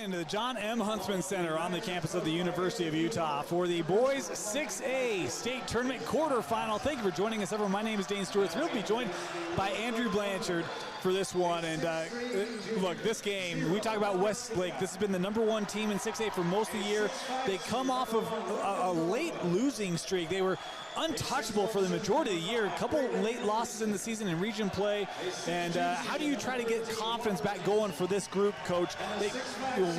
Into the John M. Huntsman Center on the campus of the University of Utah for the boys 6A state tournament quarterfinal. Thank you for joining us, everyone. My name is Dane Stewart. Thrilled to be joined by Andrew Blanchard for this one. And look, this game, we talk about Westlake. This has been the #1 team in 6A for most of the year. They come off of a late losing streak. They were untouchable for the majority of the year. A couple late losses in the season in region play. And how do you try to get confidence back going for this group, Coach? They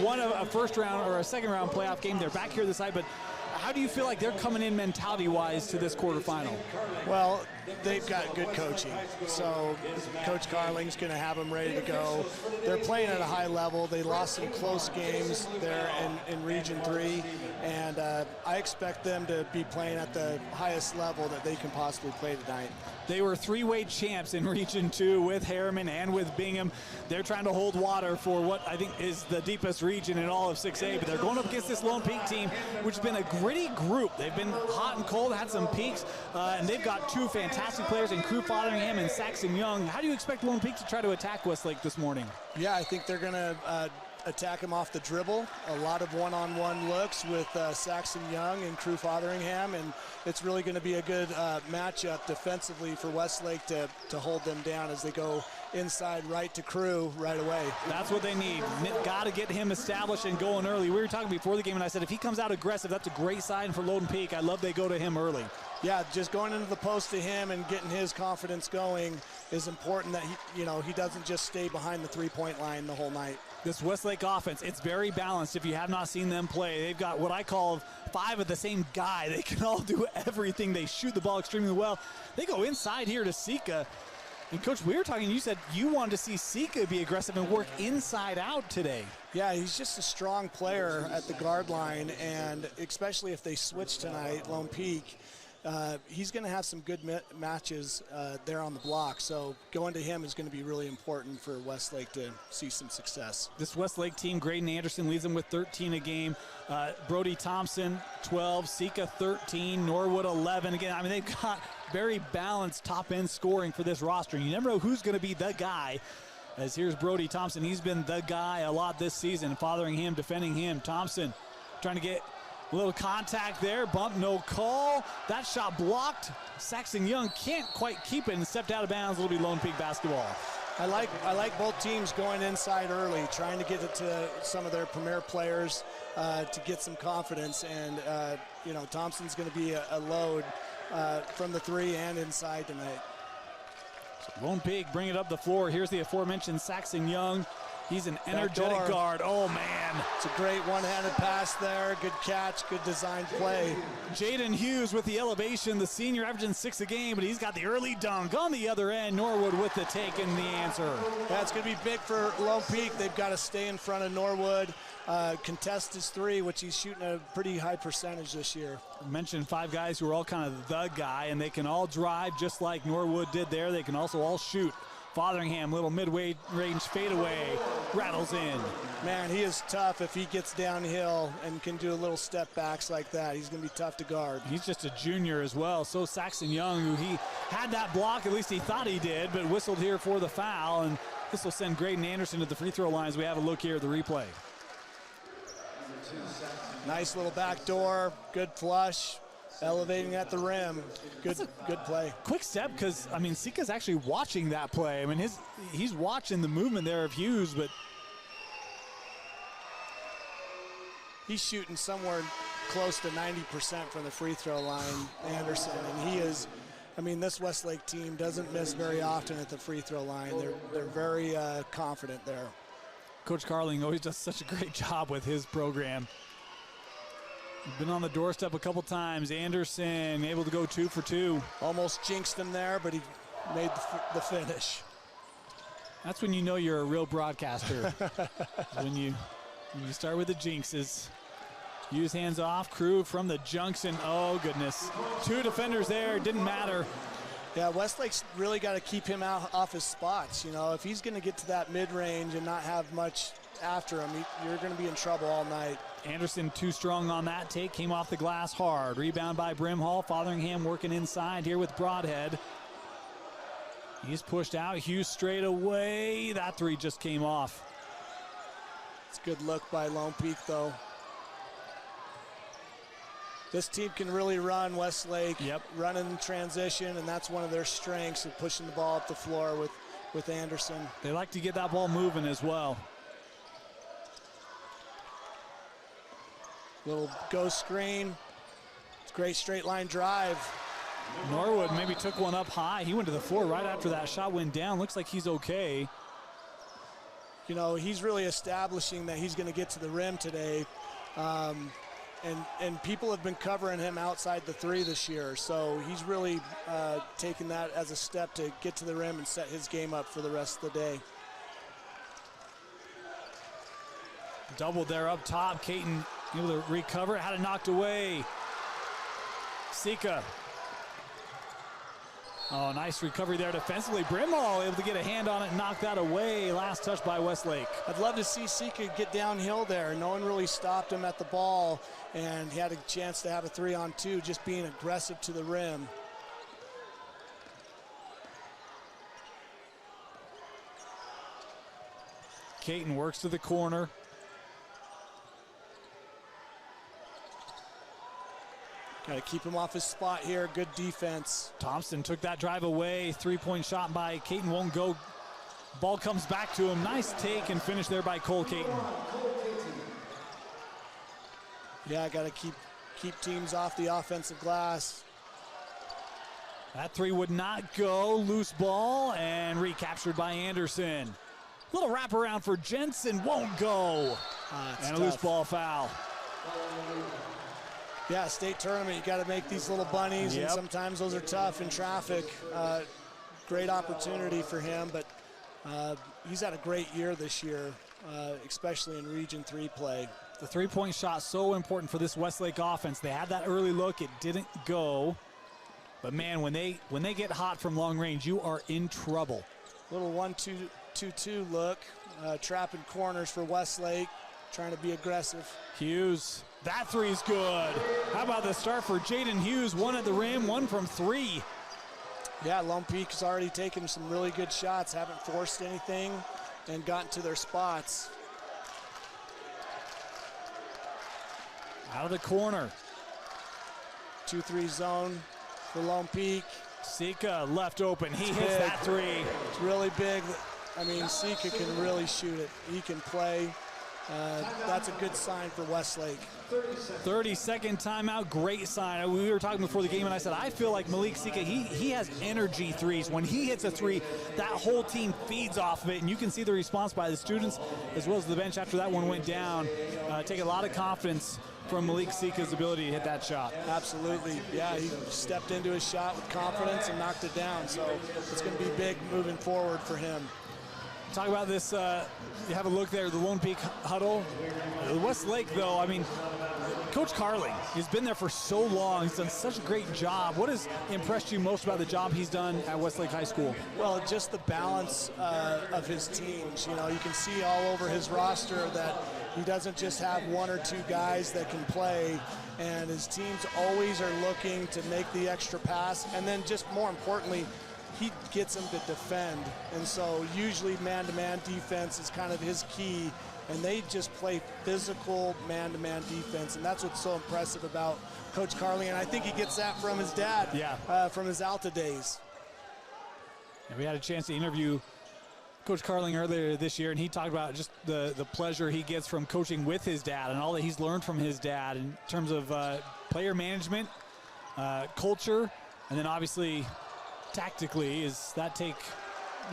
won a first round or a second round playoff game. They're back here this side, but how do you feel like they're coming in mentality-wise to this quarterfinal? Well, they've got good coaching. So Coach Carling's going to have them ready to go. They're playing at a high level. They lost some close games there in Region 3, and I expect them to be playing at the highest level that they can possibly play tonight. They were three-way champs in Region 2 with Harriman and with Bingham. They're trying to hold water for what I think is the deepest region in all of 6A, but they're going up against this Lone Peak team, which has been a gritty group. They've been hot and cold, had some peaks, and they've got two fantastic players in Crew Fotheringham and Saxon Young. How do you expect Lone Peak to try to attack Westlake this morning? Yeah, I think they're going to attack him off the dribble. A lot of one-on-one looks with Saxon Young and Crew Fotheringham, and it's really going to be a good matchup defensively for Westlake to hold them down as they go inside right to Crew right away. That's what they need. Got to get him established and going early. We were talking before the game, and I said if he comes out aggressive, that's a great sign for Lone Peak. I love they go to him early. Yeah, just going into the post to him and getting his confidence going is important, that he doesn't just stay behind the three-point line the whole night. This Westlake offense, it's very balanced. If you have not seen them play, they've got what I call 5 of the same guy. They can all do everything. They shoot the ball extremely well. They go inside here to Sika. And Coach, we were talking, you said you wanted to see Sika be aggressive and work inside out today. Yeah, he's just a strong player at the guard line, and especially if they switch tonight, Lone Peak, he's going to have some good matches there on the block. So going to him is going to be really important for Westlake to see some success. This Westlake team, Graydon Anderson leads them with 13 a game. Brody Thompson, 12. Sika, 13. Norwood, 11. Again, I mean, they've got very balanced top-end scoring for this roster. You never know who's going to be the guy. As here's Brody Thompson. He's been the guy a lot this season, Fotheringham defending him. Thompson trying to get a little contact there, bump, no call. That shot blocked. Saxon Young can't quite keep it and stepped out of bounds. It'll be Lone Peak basketball. I like both teams going inside early, trying to get it to some of their premier players to get some confidence. And Thompson's going to be a load from the 3 and inside tonight. So Lone Peak bring it up the floor. Here's the aforementioned Saxon Young. He's an energetic guard. Oh, man. It's a great one-handed pass there. Good catch, good designed play. Jaden Hughes with the elevation. The senior averaging 6 a game, but he's got the early dunk on the other end. Norwood with the take and the answer. Yeah, it's going to be big for Lone Peak. They've got to stay in front of Norwood. Contest his 3, which he's shooting a pretty high percentage this year. I mentioned 5 guys who are all kind of the guy, and they can all drive just like Norwood did there. They can also all shoot. Fotheringham, little mid-range fadeaway, rattles in. Man, he is tough if he gets downhill and can do a little step backs like that. He's going to be tough to guard. He's just a junior as well. So Saxon Young, who he had that block, at least he thought he did, but whistled here for the foul, and this will send Graydon Anderson to the free throw line as we have a look here at the replay. Nice little back door, good flush. Elevating at the rim. Good play. Quick step, because, I mean, Sika's actually watching that play. I mean, he's watching the movement there of Hughes, but he's shooting somewhere close to 90% from the free throw line, Anderson, and he is, I mean, this Westlake team doesn't miss very often at the free throw line. They're very confident there. Coach Carling always does such a great job with his program. Been on the doorstep a couple times. Anderson able to go 2 for 2. Almost jinxed him there, but he made the finish. That's when you know you're a real broadcaster. when you start with the jinxes. Hughes hands off. Crew from the junction. Oh, goodness. 2 defenders there. Didn't matter. Yeah, Westlake's really got to keep him off his spots. If he's going to get to that mid-range and not have much after him, you're going to be in trouble all night. Anderson too strong on that take, came off the glass hard. Rebound by Brimhall. Fotheringham working inside here with Broadhead. He's pushed out. Hughes straight away. That 3 just came off. It's a good look by Lone Peak, though. This team can really run, Westlake. Yep. Running in transition, and that's one of their strengths of pushing the ball up the floor with Anderson. They like to get that ball moving as well. Little ghost screen. It's a great straight line drive. Norwood maybe took one up high. He went to the floor right after that shot went down. Looks like he's okay. You know, he's really establishing that he's going to get to the rim today. And people have been covering him outside the three this year. So he's really taken that as a step to get to the rim and set his game up for the rest of the day. Doubled there up top. Caton able to recover it. Had it knocked away. Sika. Oh, nice recovery there defensively. Brimall able to get a hand on it and knock that away. Last touch by Westlake. I'd love to see Sika get downhill there. No one really stopped him at the ball, and he had a chance to have a 3-on-2, just being aggressive to the rim. Caton works to the corner. Got to keep him off his spot here. Good defense. Thompson took that drive away. Three-point shot by Caton won't go. Ball comes back to him. Nice take and finish there by Cole Caton. Yeah, got to keep teams off the offensive glass. That three would not go. Loose ball and recaptured by Anderson. Little wraparound for Jensen, won't go. And a loose ball foul. Yeah, state tournament, you got to make these little bunnies, Yep. and sometimes those are tough in traffic. Great opportunity for him, but he's had a great year this year, especially in Region 3 play. The three-point shot so important for this Westlake offense. They had that early look, it didn't go. But man, when they get hot from long range, you are in trouble. Little 1-2-2-2 look, trapping corners for Westlake, trying to be aggressive. Hughes, that three is good. How about the start for Jaden Hughes? One at the rim, one from three. Yeah, Lone Peak has already taken some really good shots, haven't forced anything, and gotten to their spots. Out of the corner. 2-3 zone for Lone Peak. Sika left open. He hits big. that three. It's really big. I mean, Sika can really shoot it. He can play. That's a good sign for Westlake. 30-second timeout, great sign. We were talking before the game, and I said, I feel like Malik Sika, he has energy threes. When he hits a three, that whole team feeds off of it, and you can see the response by the students as well as the bench after that one went down. Take a lot of confidence from Malik Sika's ability to hit that shot. Absolutely. Yeah, he stepped into his shot with confidence and knocked it down, so it's going to be big moving forward for him. Talk about this, you have a look there, the Lone Peak huddle. Westlake, though, I mean, Coach Carling, he's been there for so long. He's done such a great job. What has impressed you most about the job he's done at Westlake High School? Well, just the balance of his teams. You know, you can see all over his roster that he doesn't just have one or two guys that can play, and his teams always are looking to make the extra pass, and then just more importantly, he gets them to defend. And so usually man-to-man defense is kind of his key, and they just play physical man-to-man defense, and that's what's so impressive about Coach Carling, and I think he gets that from his dad, from his Alta days. And we had a chance to interview Coach Carling earlier this year, and he talked about just the pleasure he gets from coaching with his dad and all that he's learned from his dad in terms of player management, culture, and then obviously tactically, is that take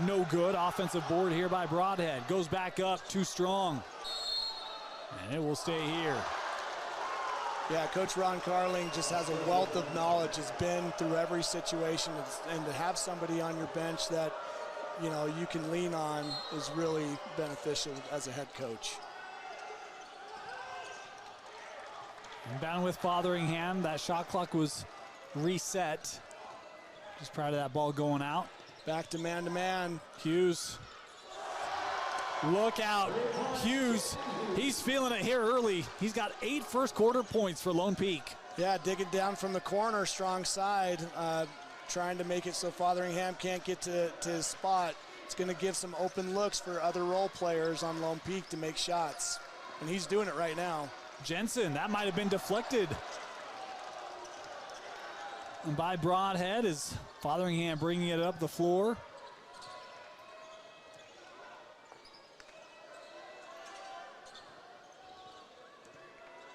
no good. Offensive board here by Broadhead. Goes back up, too strong. And it will stay here. Yeah, Coach Ron Carling just has a wealth of knowledge. Has been through every situation, and to have somebody on your bench that, you know, you can lean on is really beneficial as a head coach. Inbound with Fotheringham. That shot clock was reset just prior to that ball going out. Back to man-to-man. Hughes. Look out. Hughes, he's feeling it here early. He's got 8 first quarter points for Lone Peak. Yeah, digging down from the corner, strong side, trying to make it so Fotheringham can't get to his spot. It's going to give some open looks for other role players on Lone Peak to make shots. and he's doing it right now. Jensen, that might have been deflected. And by Broadhead is Fotheringham bringing it up the floor.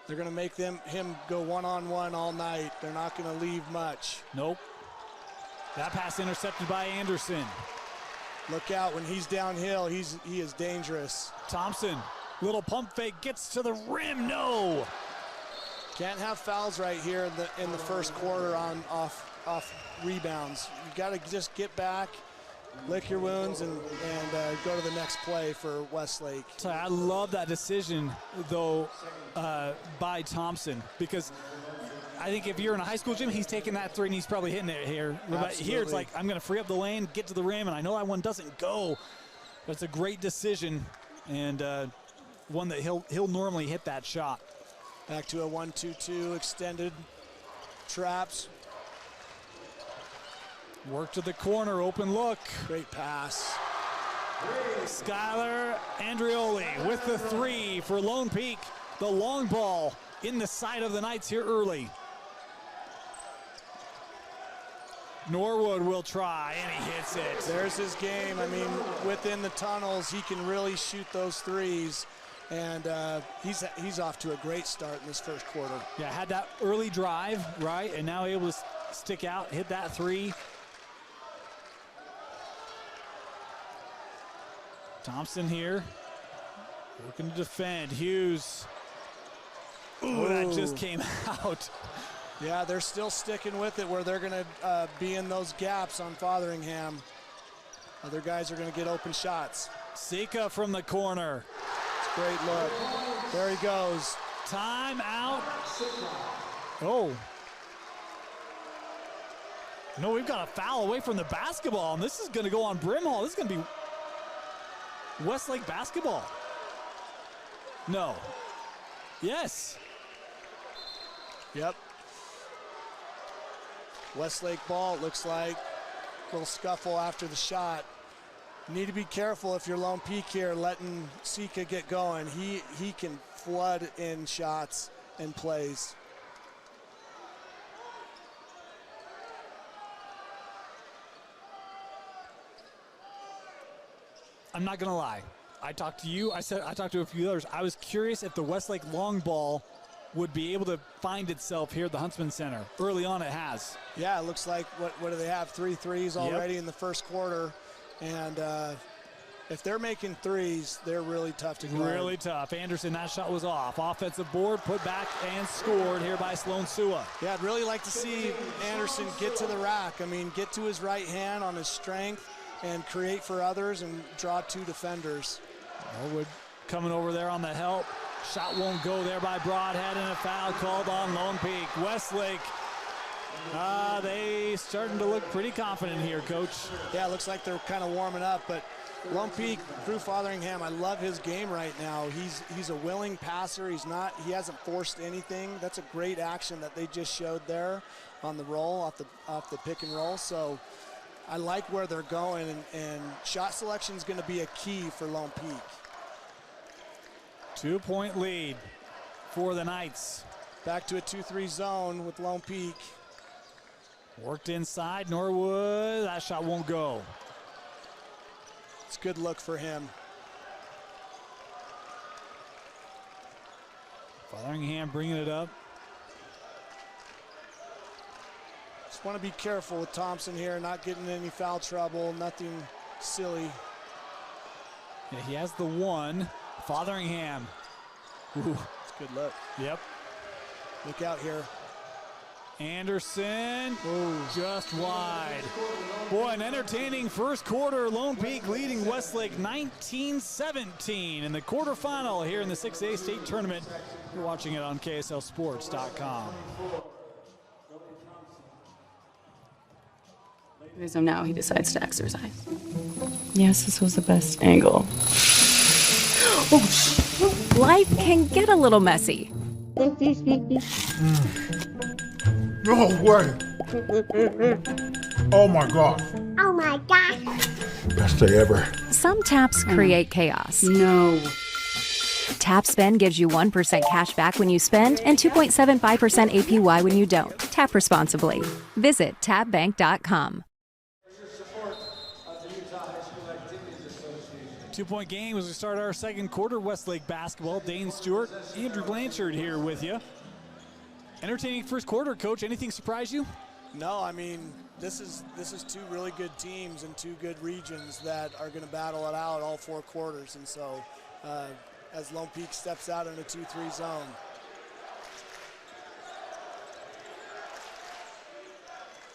They're going to make him go one-on-one all night. They're not going to leave much. Nope. That pass intercepted by Anderson. Look out, when he's downhill, he is dangerous. Thompson, little pump fake, gets to the rim, no. Can't have fouls right here in the first quarter on off rebounds. You got to just get back, lick your wounds, and go to the next play for Westlake. So I love that decision, though, by Thompson, because I think if you're in a high school gym, he's taking that three and he's probably hitting it here. But here it's like, I'm going to free up the lane, get to the rim, and I know that one doesn't go. But it's a great decision, and one that he'll normally hit that shot. Back to a 1-2-2 extended traps. Work to the corner, open look. Great pass. Skylar Andrioli with the three for Lone Peak. The long ball in the side of the Knights here early. Norwood will try, and he hits it. There's his game. I mean, within the tunnels, he can really shoot those threes. And he's off to a great start in this first quarter. Yeah, had that early drive, right? And now able to stick out, hit that three. Thompson here, looking to defend. Hughes. Ooh, that just came out. Yeah, they're still sticking with it where they're going to be in those gaps on Fotheringham. Other guys are going to get open shots. Sika from the corner. Great look. There he goes. Time out. Oh. No, we've got a foul away from the basketball, and this is going to go on Brimhall. This is going to be Westlake basketball. No. Yes. Yep. Westlake ball, it looks like. A little scuffle after the shot. You need to be careful if you're Lone Peak here, letting Sika get going. He can flood in shots and plays. I'm not gonna lie. I talked to you. I talked to a few others. I was curious if the Westlake long ball would be able to find itself here at the Huntsman Center. Early on, it has. Yeah, it looks like what do they have? 3 threes already in the first quarter, and if they're making threes, they're really tough to guard. Really tough. Anderson, that shot was off. Offensive board, put back and scored here by Sloan Sua. Yeah, I'd really like to see Anderson get to the rack. I mean, get to his right hand on his strength and create for others and draw 2 defenders. Norwood coming over there on the help. Shot won't go there by Broadhead, and a foul called on Lone Peak. Westlake, they starting to look pretty confident here, Coach. Yeah, it looks like they're kind of warming up, but Lone Peak, Drew Fotheringham, I love his game right now. He's a willing passer. He hasn't forced anything. That's a great action that they just showed there on the roll, off the pick and roll. So I like where they're going, and shot selection is going to be a key for Lone Peak. 2-point lead for the Knights. Back to a 2-3 zone with Lone Peak. Worked inside, Norwood, that shot won't go. It's a good look for him. Fotheringham bringing it up. Just want to be careful with Thompson here, not getting in any foul trouble, nothing silly. Yeah, he has the one. Fotheringham. Ooh. It's a good look. Yep. Look out here. Anderson, just wide. Boy, an entertaining first quarter. Lone Peak leading Westlake 19-17 in the quarterfinal here in the 6A state tournament. You're watching it on KSLSports.com. So now he decides to exercise. Yes, this was the best angle. Life can get a little messy. No way. Oh my God. Oh my gosh. Best day ever. Some taps create chaos. No. Tap Spend gives you 1% cash back when you spend and 2.75% APY when you don't. Tap responsibly. Visit tapbank.com. 2-point game as we start our second quarter. Westlake basketball. Dane Stewart, Andrew Blanchard here with you. Entertaining first quarter, Coach. Anything surprise you? No, I mean, this is two really good teams and two good regions that are going to battle it out all 4 quarters. And so as Lone Peak steps out in a 2-3 zone.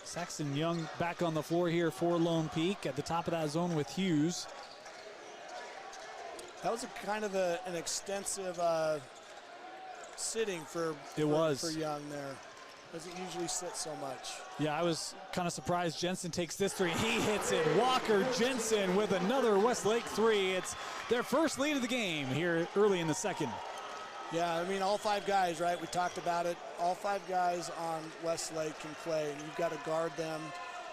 Saxon Young back on the floor here for Lone Peak at the top of that zone with Hughes. That was a kind of an extensive sitting for Young there. Doesn't usually sit so much. Yeah, I was kind of surprised Jensen takes this three. He hits it. Walker Jensen with another Westlake three. It's their first lead of the game here early in the second. Yeah, I mean, all 5 guys, right? We talked about it. All 5 guys on Westlake can play, and you've got to guard them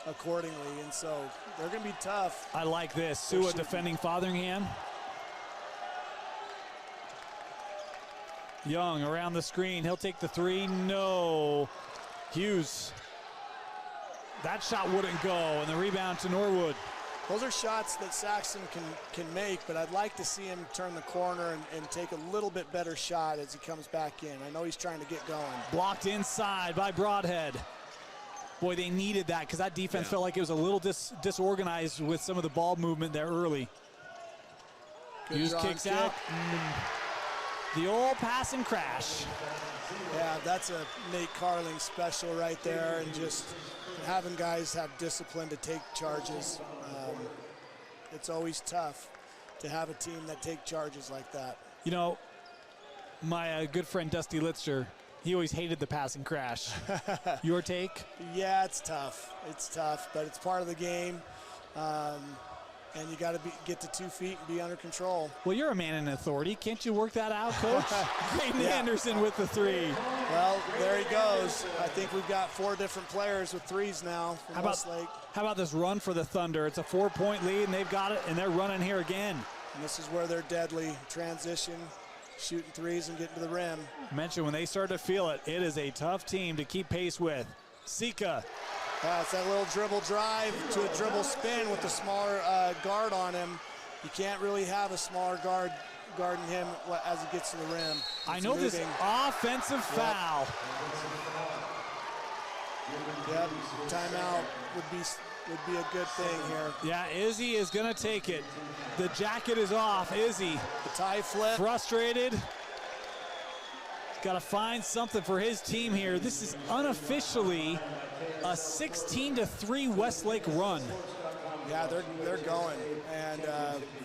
accordingly. And so they're going to be tough. I like this. Sua defending Fotheringham. Young around the screen. He'll take the three. No. Hughes. That shot wouldn't go, and the rebound to Norwood. Those are shots that Saxon can make, but I'd like to see him turn the corner and take a little bit better shot as he comes back in. I know he's trying to get going. Blocked inside by Broadhead. Boy, they needed that because that defense felt like it was a little disorganized with some of the ball movement there early. Hughes kicks out. The old pass and crash. Yeah, that's a Nate Carling special right there, and just having guys have discipline to take charges. It's always tough to have a team that take charges like that. You know, my good friend Dusty Litzer, he always hated the pass and crash. Your take? Yeah, it's tough. It's tough, but it's part of the game. And you got to get to 2 feet and be under control. Well, you're a man in authority. Can't you work that out, Coach? Hayden Anderson with the three. Well, there he goes. I think we've got 4 different players with threes now from Westlake. How about this run for the Thunder? It's a 4-point lead, and they've got it, and they're running here again. And this is where they're deadly. Transition, shooting threes and getting to the rim. Mentioned when they start to feel it, it is a tough team to keep pace with. Sika. It's that little dribble drive to a dribble spin with the smaller guard on him. You can't really have a smaller guard guarding him as he gets to the rim. I know this offensive foul. Yep, timeout would be a good thing here. Yeah, Izzy is going to take it. The jacket is off. Izzy. The tie flip. Frustrated. Got to find something for his team here. This is unofficially a 16-3 Westlake run. Yeah, they're going, and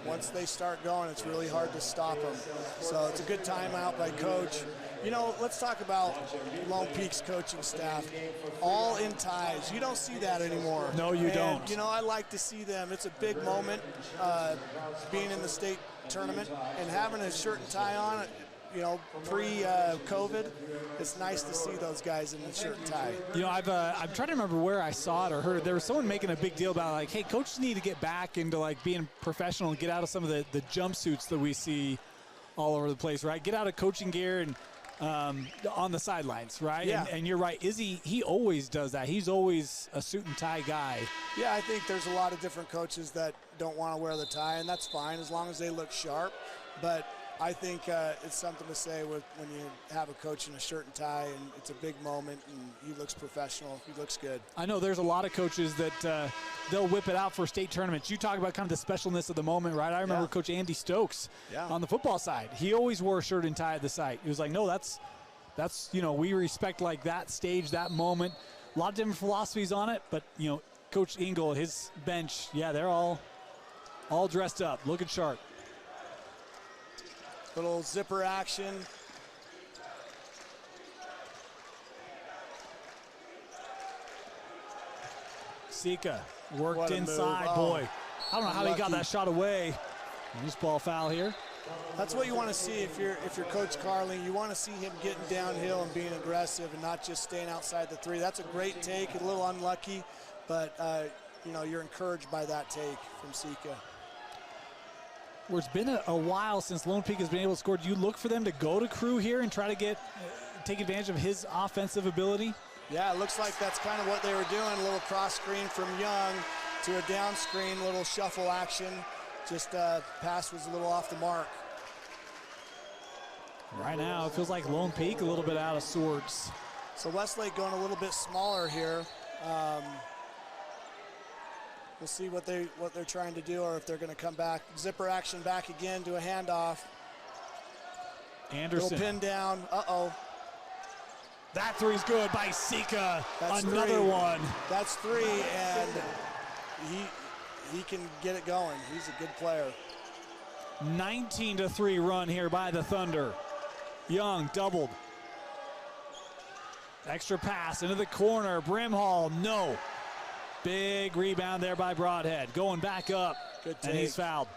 once they start going, it's really hard to stop them. So it's a good timeout by Coach. You know, let's talk about Lone Peak's coaching staff. All in ties. You don't see that anymore. No, you don't. You know, I like to see them. It's a big moment being in the state tournament and having a shirt and tie on it. You know, pre-COVID, it's nice to see those guys in the shirt and tie. You know, I'm trying to remember where I saw it or heard it. There was someone making a big deal about, like, hey, coaches need to get back into, like, being professional and get out of some of the jumpsuits that we see all over the place, right? Get out of coaching gear and on the sidelines, right? Yeah. And you're right. Izzy, he always does that. He's always a suit and tie guy. Yeah, I think there's a lot of different coaches that don't want to wear the tie, and that's fine as long as they look sharp. But I think it's something to say when you have a coach in a shirt and tie, and it's a big moment, and he looks professional. He looks good. I know there's a lot of coaches that they'll whip it out for state tournaments. You talk about kind of the specialness of the moment, right? I remember Coach Andy Stokes on the football side. He always wore a shirt and tie at the site. He was like, no, that's you know, we respect like that stage, that moment. A lot of different philosophies on it, but you know, Coach Engel, his bench, yeah, they're all dressed up, looking sharp. Little zipper action. Sika worked inside, boy. I don't know how he got that shot away. Loose ball foul here. That's what you want to see if you're Coach Carling. You want to see him getting downhill and being aggressive and not just staying outside the three. That's a great take, a little unlucky, but you know, you're encouraged by that take from Sika. where it's been a while since Lone Peak has been able to score, do you look for them to go to Crew here and try to take advantage of his offensive ability? Yeah, it looks like that's kind of what they were doing. A little cross screen from Young to a down screen, little shuffle action. Just pass was a little off the mark. Right now, it feels like Lone Peak a little bit out of sorts. So Westlake going a little bit smaller here. We'll see what they're trying to do, or if they're going to come back. Zipper action back again to a handoff. Anderson. Little pin down. Uh-oh. That three's good by Sika. That's another three. One. That's three, and he can get it going. He's a good player. 19-3 run here by the Thunder. Young doubled. Extra pass into the corner. Brimhall, no. Big rebound there by Broadhead. Going back up, Good take. and he's fouled.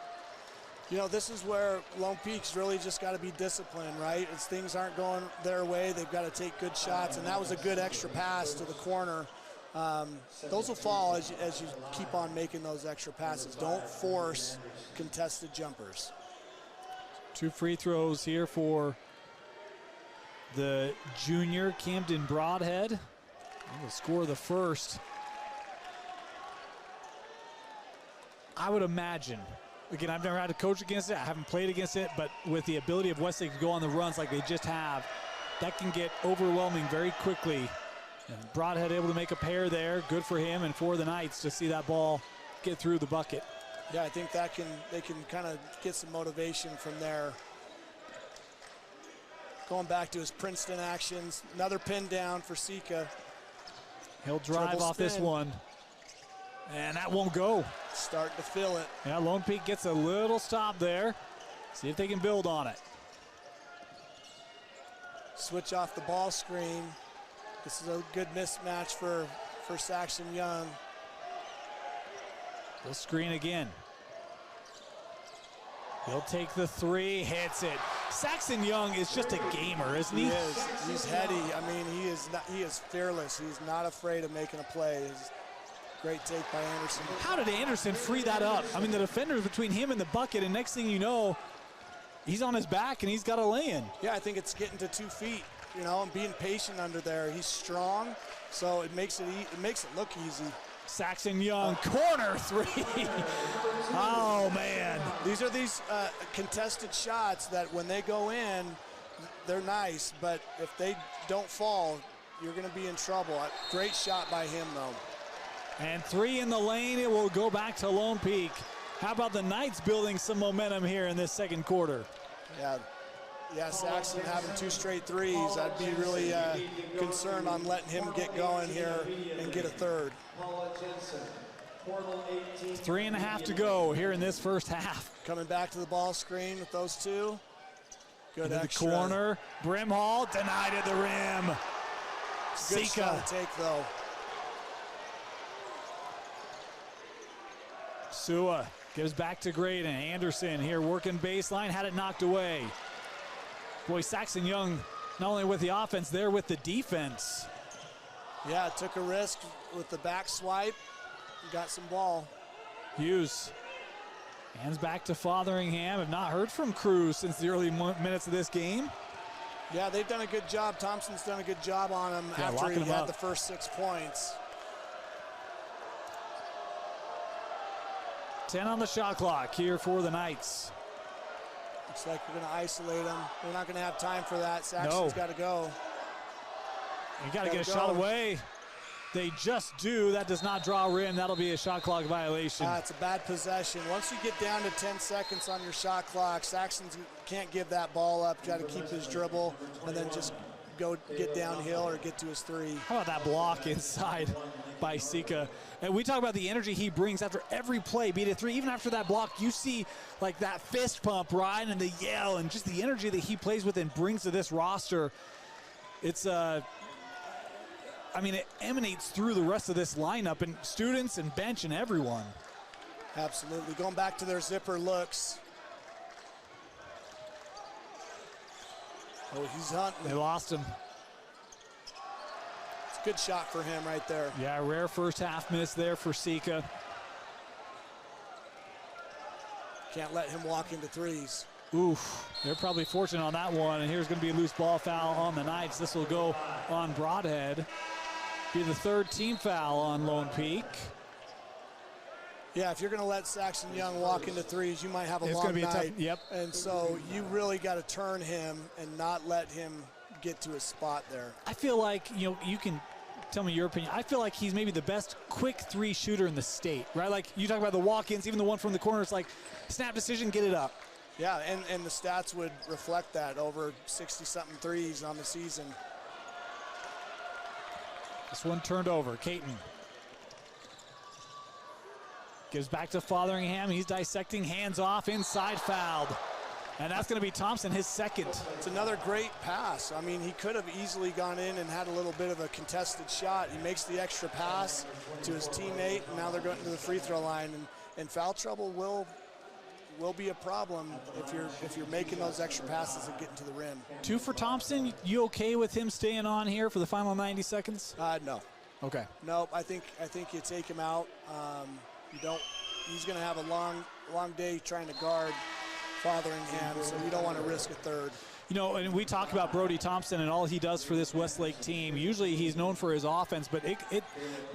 You know, this is where Lone Peak's really just got to be disciplined, right? As things aren't going their way, they've got to take good shots, and that was a good extra pass to the corner. Those will fall as you keep on making those extra passes. Don't force contested jumpers. 2 free throws here for the junior Camden Broadhead. And will score the first. I would imagine, again, I've never had to coach against it, I haven't played against it, but with the ability of Westlake to go on the runs like they just have, that can get overwhelming very quickly. And Broadhead able to make a pair there. Good for him and for the Knights to see that ball get through the bucket. Yeah, I think they can kind of get some motivation from there. Going back to his Princeton actions. Another pin down for Sika. He'll drive Triple off this spin. one. And that won't go. Starting to feel it. Yeah, Lone Peak gets a little stop there. See if they can build on it. Switch off the ball screen. This is a good mismatch for Saxon Young. They'll screen again. He'll take the three, hits it. Saxon Young is just a gamer, isn't he? He is. He's heady. I mean, he is fearless. He's not afraid of making a play. It's great take by Anderson. How did Anderson free that up? I mean, the defender's between him and the bucket, and next thing you know, he's on his back and he's got a lay-in. Yeah, I think it's getting to 2 feet, you know, and being patient under there. He's strong, so it makes it look easy. Saxon Young, corner three. Oh, man. These are contested shots that when they go in, they're nice, but if they don't fall, you're going to be in trouble. Great shot by him, though. And 3 in the lane. It will go back to Lone Peak. How about the Knights building some momentum here in this second quarter? Yeah, Saxon having 2 straight threes. I'd be really concerned on letting him get going here and get a third. 3.5 to go here in this first half. Coming back to the ball screen with those 2. Good into extra. the corner. Brimhall denied at the rim. Good Sika. shot to take, though. Sua gives back to Graydon. Anderson here working baseline, had it knocked away. Boy, Saxon Young, not only with the offense, there with the defense. Yeah, took a risk with the back swipe. Got some ball. Hughes hands back to Fotheringham. Have not heard from Cruz since the early minutes of this game. Yeah, they've done a good job. Thompson's done a good job on him after he had the first 6 points. 10 on the shot clock here for the Knights. Looks like we're going to isolate him. We're not going to have time for that. Saxon's got to go. You got to get a shot away. They just do. That does not draw rim. That'll be a shot clock violation. It's a bad possession. Once you get down to 10 seconds on your shot clock, Saxon can't give that ball up. Got to keep his dribble and then just go get downhill or get to his 3. How about that block inside by Sika? And we talk about the energy he brings after every play, be it a 3. Even after that block, you see like that fist pump, right, and the yell and just the energy that he plays with and brings to this roster. It's I mean, it emanates through the rest of this lineup and students and bench and everyone. Absolutely. Going back to their zipper looks. Oh, he's hunting. They lost him. It's a good shot for him right there. Yeah, rare first half miss there for Sika. Can't let him walk into threes. Oof, they're probably fortunate on that one, and here's going to be a loose ball foul on the Knights. This will go on Broadhead. Be the third team foul on Lone Peak. Yeah, if you're going to let Saxon Young walk into threes, you might have a long night. Yep. And so you really got to turn him and not let him get to his spot there. I feel like, you can tell me your opinion. I feel like he's maybe the best quick three shooter in the state, right? Like you talk about the walk-ins, even the one from the corner, it's like snap decision, get it up. Yeah, and the stats would reflect that, over 60-something threes on the season. This one turned over. Caton gives back to Fotheringham. He's dissecting, hands off, inside, fouled. And that's going to be Thompson, his second. It's another great pass. I mean, he could have easily gone in and had a little bit of a contested shot. He makes the extra pass to his teammate, and now they're going to the free throw line. And foul trouble will be a problem if you're making those extra passes and getting to the rim. 2 for Thompson. You okay with him staying on here for the final 90 seconds? No. Okay. Nope. I think you take him out. You don't. He's going to have a long day trying to guard Fotheringham, so you don't want to risk a third. And we talk about Brody Thompson and all he does for this Westlake team. Usually he's known for his offense, but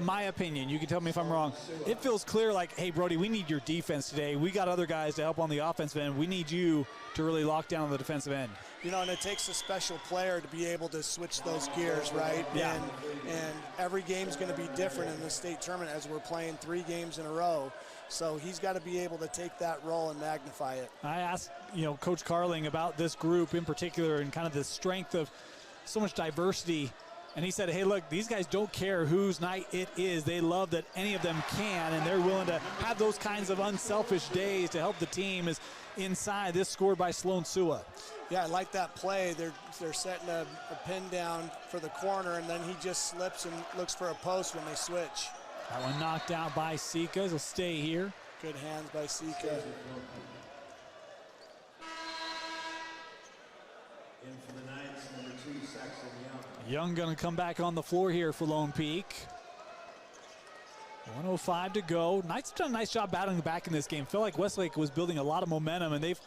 my opinion, you can tell me if I'm wrong, it feels clear like, hey, Brody, we need your defense today. We got other guys to help on the offensive end. We need you to really lock down the defensive end. And it takes a special player to be able to switch those gears, right? Yeah. And every game's going to be different in the state tournament as we're playing 3 games in a row. So he's got to be able to take that role and magnify it. I asked, Coach Carling about this group in particular and kind of the strength of so much diversity. And he said, hey, look, these guys don't care whose night it is. They love that any of them can, and they're willing to have those kinds of unselfish days to help the team. Is inside this scored by Sloan Sua. Yeah, I like that play. They're setting a pin down for the corner, and then he just slips and looks for a post when they switch. That one knocked out by Sika. He'll stay here. Good hands by Sika. Young going to come back on the floor here for Lone Peak. 1:05 to go. Knights have done a nice job battling back in this game. Felt like Westlake was building a lot of momentum, and they've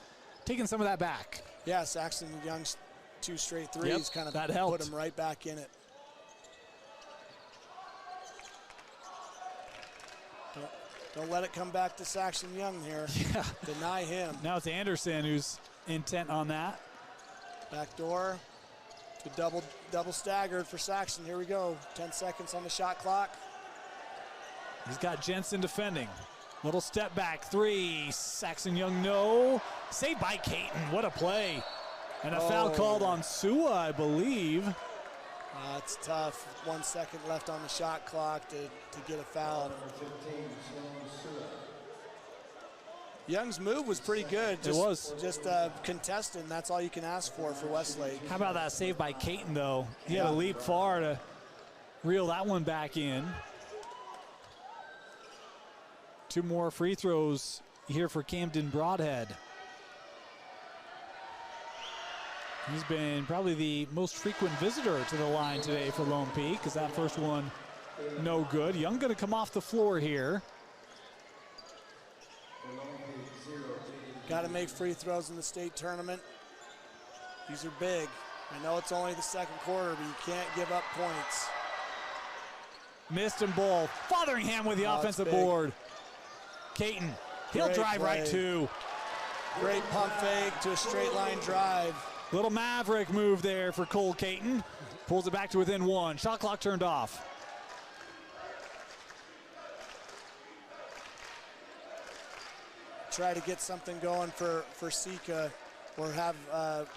taken some of that back. Yeah, Saxon Young's 2 straight threes kind of put him right back in it. Don't let it come back to Saxon Young here. Yeah. Deny him. Now it's Anderson who's intent on that. Back door. To double staggered for Saxon. Here we go. 10 seconds on the shot clock. He's got Jensen defending. Little step back 3. Saxon Young, no. Saved by Caton. What a play. And a foul called on Sua, I believe. It's tough. 1 second left on the shot clock to get a foul. Young's move was pretty good. It was. Just contesting, that's all you can ask for Westlake. How about that save by Caton, though? He had to leap far to reel that one back in. 2 more free throws here for Camden Broadhead. He's been probably the most frequent visitor to the line today for Lone Peak, because that first one, no good. Young going to come off the floor here. Got to make free throws in the state tournament. These are big. I know it's only the second quarter, but you can't give up points. Missed and ball. Fotheringham with the offensive board. Caton, he'll drive right to. Great pump fake to a straight line drive. Little maverick move there for Cole Caton. Pulls it back to within 1. Shot clock turned off. Try to get something going for Sika, or have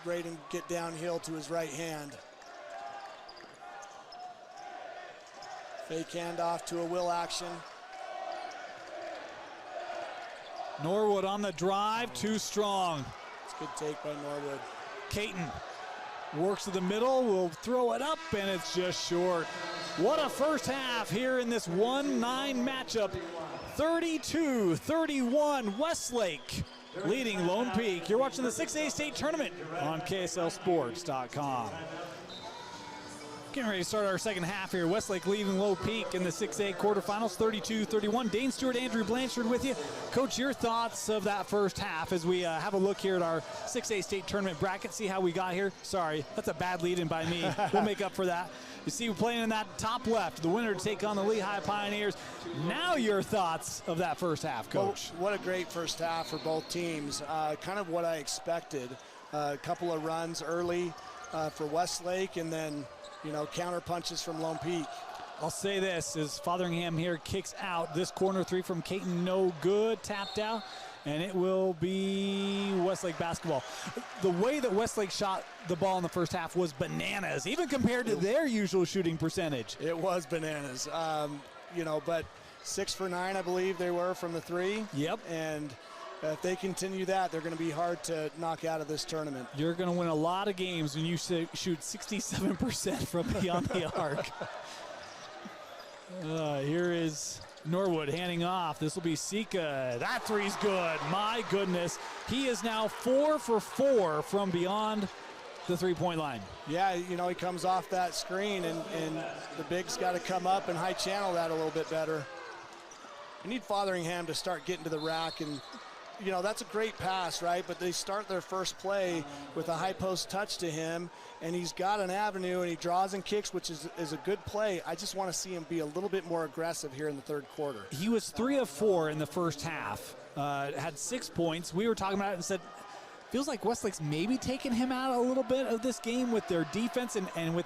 Braden get downhill to his right hand. Fake handoff to a Will action. Norwood on the drive, too strong. It's a good take by Norwood. Caton works to the middle, will throw it up, and it's just short. What a first half here in this 1-9 matchup. 32-31, Westlake leading Lone Peak. You're watching the 6A state tournament on KSLSports.com. Getting ready to start our second half here. Westlake leading Lone Peak in the 6A quarterfinals, 32-31. Dane Stewart, Andrew Blanchard with you. Coach, your thoughts of that first half as we have a look here at our 6A state tournament bracket, see how we got here. Sorry, that's a bad lead-in by me. We'll make up for that. You see, we're playing in that top left, the winner to take on the Lehigh Pioneers. Now your thoughts of that first half, Coach. Well, what a great first half for both teams. Kind of what I expected. A couple of runs early for Westlake, and then counter punches from Lone Peak. I'll say this as Fotheringham here kicks out this corner three from Caton, no good, tapped out, and it will be Westlake basketball. The way that Westlake shot the ball in the first half was bananas, even compared to their usual shooting percentage. It was bananas, but 6 for 9, I believe they were from the three. Yep. And if they continue that, they're going to be hard to knock out of this tournament. You're going to win a lot of games when you shoot 67% from beyond the arc. Here is Norwood handing off. This will be Sika. That three's good. My goodness. He is now 4 for 4 from beyond the three-point line. Yeah, he comes off that screen, and the big's got to come up and high channel that a little bit better. We need Fotheringham to start getting to the rack, and that's a great pass, right? But they start their first play with a high post touch to him, and he's got an avenue, and he draws and kicks, which is a good play. I just want to see him be a little bit more aggressive here in the third quarter. He was 3 of 4 in the first half, had 6 points. We were talking about it and said, feels like Westlake's maybe taking him out a little bit of this game with their defense and with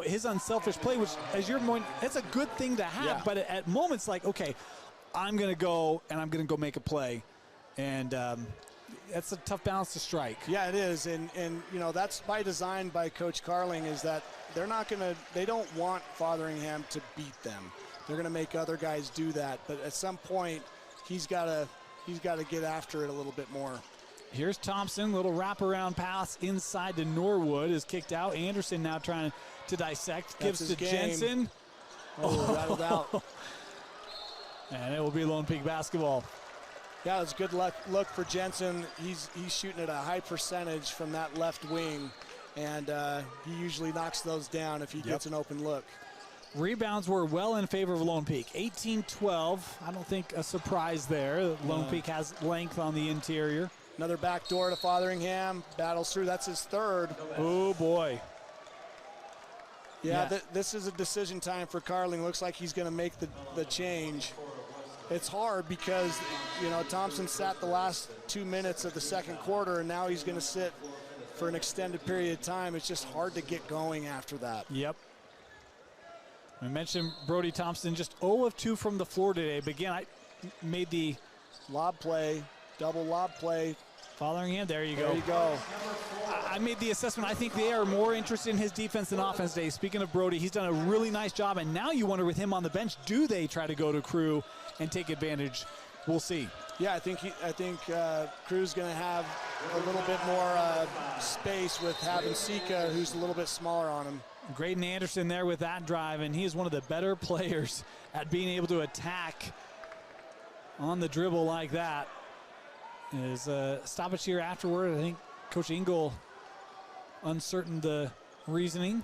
his unselfish play, which, as you're going, that's a good thing to have. Yeah. But at moments like, okay, I'm going to go and I'm going to go make a play. And that's a tough balance to strike. Yeah, it is, and that's by design by Coach Carling, is that they don't want Fotheringham to beat them. They're going to make other guys do that, but at some point he's got to get after it a little bit more. Here's Thompson, little wraparound pass inside to Norwood, is kicked out. Anderson now trying to dissect, gives to Jensen. Rattled out. And it will be Lone Peak basketball. Yeah, it's a good look for Jensen. He's shooting at a high percentage from that left wing, and he usually knocks those down if he gets an open look. Rebounds were well in favor of Lone Peak. 18-12, I don't think a surprise there. Lone Peak has length on the interior. Another back door to Fotheringham, battles through, that's his third. Oh boy. Yeah. This is a decision time for Carling. Looks like he's going to make the change. It's hard because, Thompson sat the last 2 minutes of the second quarter, and now he's going to sit for an extended period of time. It's just hard to get going after that. Yep. We mentioned Brody Thompson, just 0 of 2 from the floor today. But again, I made the lob play, double lob play. Fotheringham, there you go. There you go. I made the assessment. I think they are more interested in his defense than offense today. Speaking of Brody, he's done a really nice job, and now you wonder with him on the bench, do they try to go to Crew and take advantage? We'll see. Yeah, I think Crew's going to have a little bit more space with having Sika, who's a little bit smaller on him. Graydon Anderson there with that drive, and he is one of the better players at being able to attack on the dribble like that. Is a stoppage here afterward. I think Coach Engel uncertain the reasoning.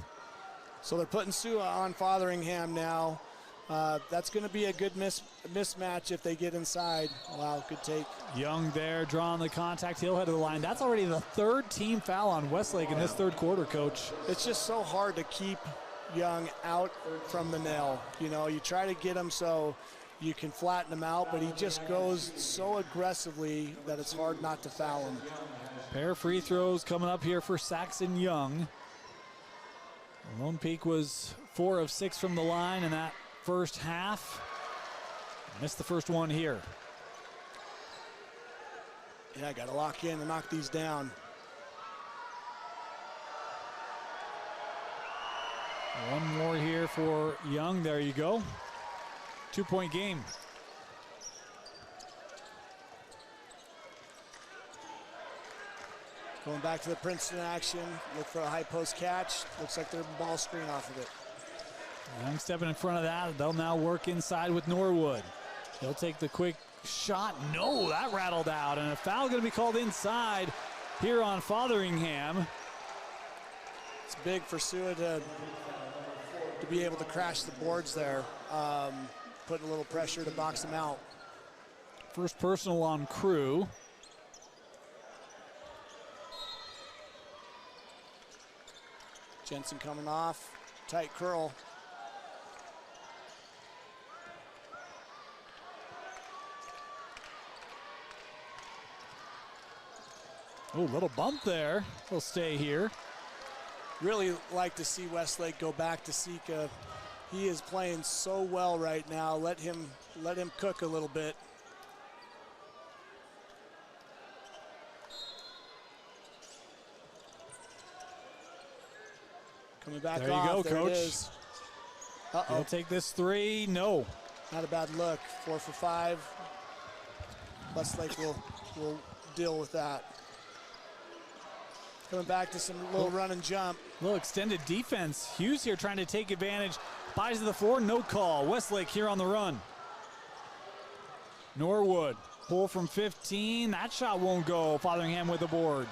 So they're putting Sua on Fotheringham now. That's going to be a good mismatch if they get inside. Wow, good take. Young there, drawing the contact. He'll head to the line. That's already the third team foul on Westlake in this third quarter, Coach. It's just so hard to keep Young out from the nail. You try to get him so you can flatten him out, but he just goes so aggressively that it's hard not to foul him. Pair of free throws coming up here for Saxon Young. Lone Peak was 4 of 6 from the line in that first half. Missed the first one here. Yeah, got to lock in and knock these down. One more here for Young. There you go. 2-point game. Going back to the Princeton action. Look for a high post catch. Looks like they're ball screen off of it. Young stepping in front of that. They'll now work inside with Norwood. He'll take the quick shot. No, that rattled out. And a foul going to be called inside here on Fotheringham. It's big for Sua to to be able to crash the boards there, putting a little pressure to box them out. First personal on Crew. Jensen coming off, tight curl. Oh, little bump there. He'll stay here. Really like to see Westlake go back to Sika. He is playing so well right now. Let him cook a little bit. Coming back there off. You go, there Coach. It is. Uh-oh. He'll take this 3. No. Not a bad look. 4 for 5. Westlake will deal with that. Coming back to some little run and jump. Little extended defense. Hughes here trying to take advantage. Buys to the floor, no call. Westlake here on the run. Norwood, pull from 15. That shot won't go. Fotheringham with the board.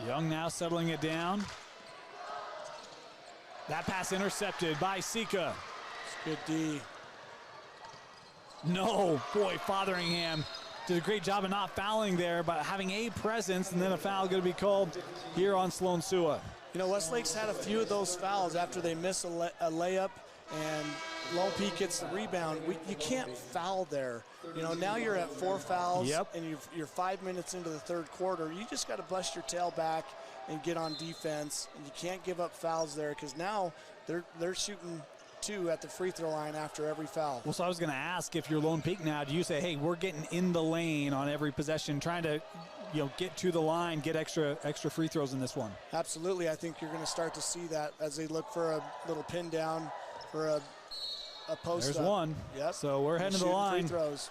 Young now settling it down. That pass intercepted by Sika. Good D. No, boy, Fotheringham did a great job of not fouling there, but having a presence, and then a foul going to be called here on Sloan Sua. You know, Westlake's had a few of those fouls after they miss a layup and Lone Peak gets the rebound. You can't foul there. You know, now you're at 4 fouls, and you're 5 minutes into the third quarter. You just got to bust your tail back and get on defense. And you can't give up fouls there because now they're shooting 2 at the free throw line after every foul. Well, so I was going to ask, if you're Lone Peak now, do you say, hey, we're getting in the lane on every possession, trying to, you know, get to the line, get extra free throws in this one? Absolutely. I think you're going to start to see that as they look for a little pin down for a post. There's one. Yep. So we're heading to the line. Free throws.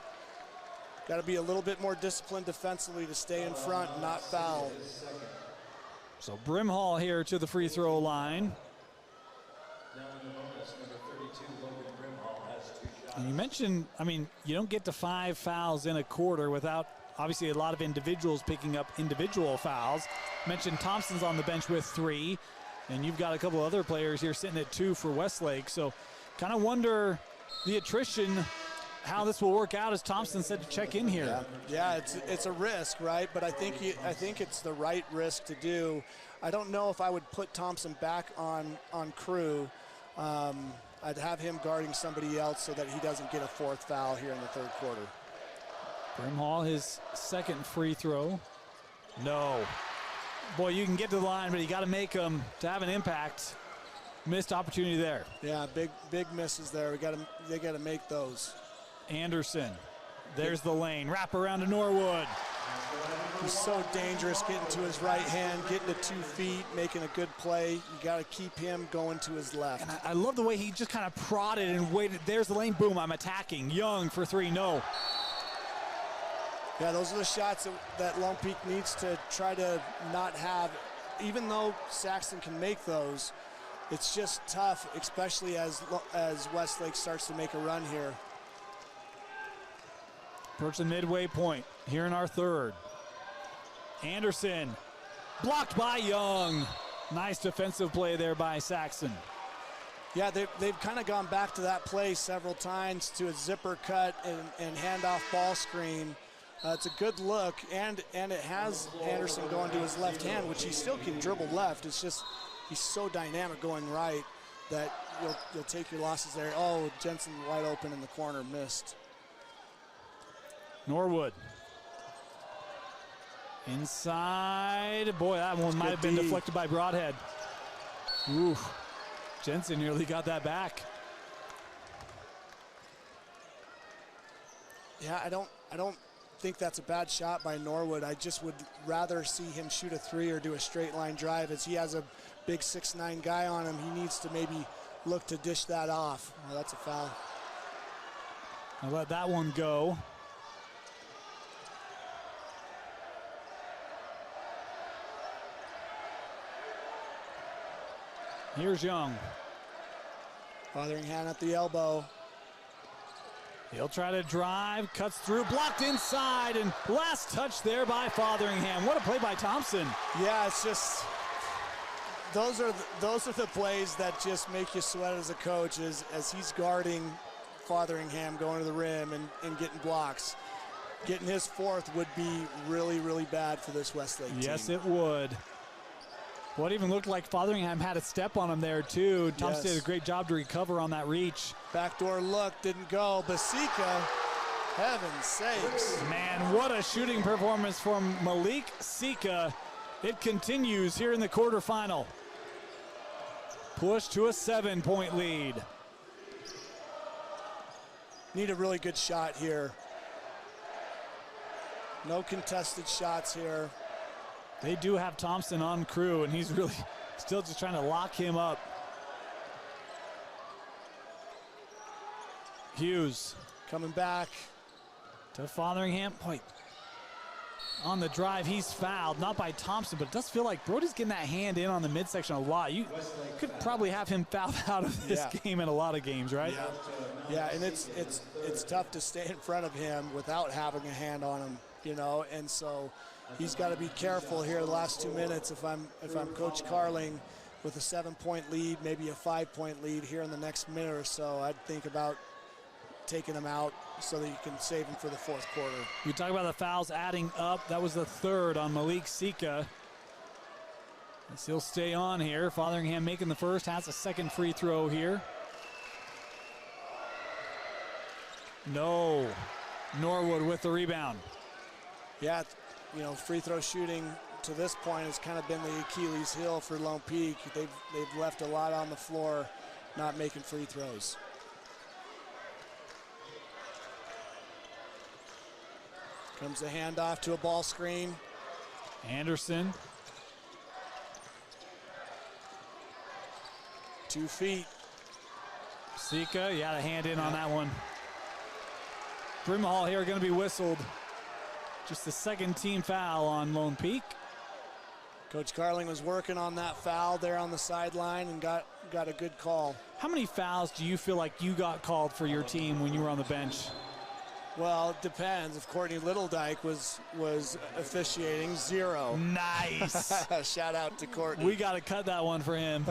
Got to be a little bit more disciplined defensively to stay in front and not foul. So Brimhall here to the free throw line. And you mentioned, I mean, you don't get to 5 fouls in a quarter without obviously a lot of individuals picking up individual fouls. Mentioned Thompson's on the bench with 3, and you've got a couple other players here sitting at 2 for Westlake. So kind of wonder the attrition, how this will work out as Thompson said to check in here. Yeah, it's a risk, right? But I think it's the right risk to do. I don't know if I would put Thompson back on Crew. I'd have him guarding somebody else so that he doesn't get a 4th foul here in the third quarter. Brimhall, his 2nd free throw. No. Boy, you can get to the line, but you got to make them to have an impact. Missed opportunity there. Yeah, big misses there. They got to make those. Anderson, there's the lane. Wrap around to Norwood. He's so dangerous getting to his right hand, getting to 2 feet, making a good play. You got to keep him going to his left. And I love the way he just kind of prodded and waited. There's the lane. Boom, I'm attacking. Young for 3, no. Yeah, those are the shots that Lone Peak needs to try to not have. Even though Saxton can make those, it's just tough, especially as Westlake starts to make a run here. Approach the midway point here in our third. Anderson, blocked by Young. Nice defensive play there by Saxton. Yeah, they've kind of gone back to that play several times to a zipper cut and handoff ball screen. It's a good look, and it has Anderson going to his left hand, which he still can dribble left. It's just he's so dynamic going right that you'll take your losses there. Oh, Jensen wide open in the corner, missed. Norwood. Inside. Boy, that one might have been deflected by Broadhead. Ooh, Jensen nearly got that back. Yeah, I don't think that's a bad shot by Norwood. I just would rather see him shoot a 3 or do a straight line drive. As he has a big 6'9" guy on him, he needs to maybe look to dish that off. Oh, that's a foul. I'll let that one go. Here's Young. Fotheringham at the elbow. He'll try to drive, cuts through, blocked inside, and last touch there by Fotheringham. What a play by Thompson. Yeah, it's just those are the plays that just make you sweat as a coach as he's guarding Fotheringham going to the rim and getting blocks. Getting his fourth would be really, really bad for this Westlake team. Yes, it would. What even looked like Fotheringham had a step on him there, too. Thompson did a great job to recover on that reach. Backdoor look, didn't go. Basika, heaven's sakes. Man, what a shooting performance from Malik Sika. It continues here in the quarterfinal. Push to a 7-point lead. Need a really good shot here. No contested shots here. They do have Thompson on crew, and he's really still just trying to lock him up. Hughes coming back to Fotheringham. Boy, on the drive, he's fouled, not by Thompson, but it does feel like Brody's getting that hand in on the midsection a lot. You could probably have him fouled out of this game in a lot of games, right? Yeah, and it's tough to stay in front of him without having a hand on him, you know, and so he's got to be careful here the last 2 minutes. If I'm Coach Carling with a 7-point lead, maybe a 5-point lead here in the next minute or so, I'd think about taking him out so that you can save him for the fourth quarter. We talk about the fouls adding up. That was the third on Malik Sika. He'll stay on here. Fotheringham making the first, has a second free throw here. No. Norwood with the rebound. Yeah, you know, free throw shooting to this point has kind of been the Achilles heel for Lone Peak. They've left a lot on the floor, not making free throws. Comes the handoff to a ball screen. Anderson. 2 feet. Sika, the hand in on that one. Brimhall here going to be whistled. Just the second team foul on Lone Peak. Coach Carling was working on that foul there on the sideline and got a good call. How many fouls do you feel like you got called for your team when you were on the bench? Well, it depends. If Courtney Littledyke was officiating, 0. Nice. Shout out to Courtney. We got to cut that one for him.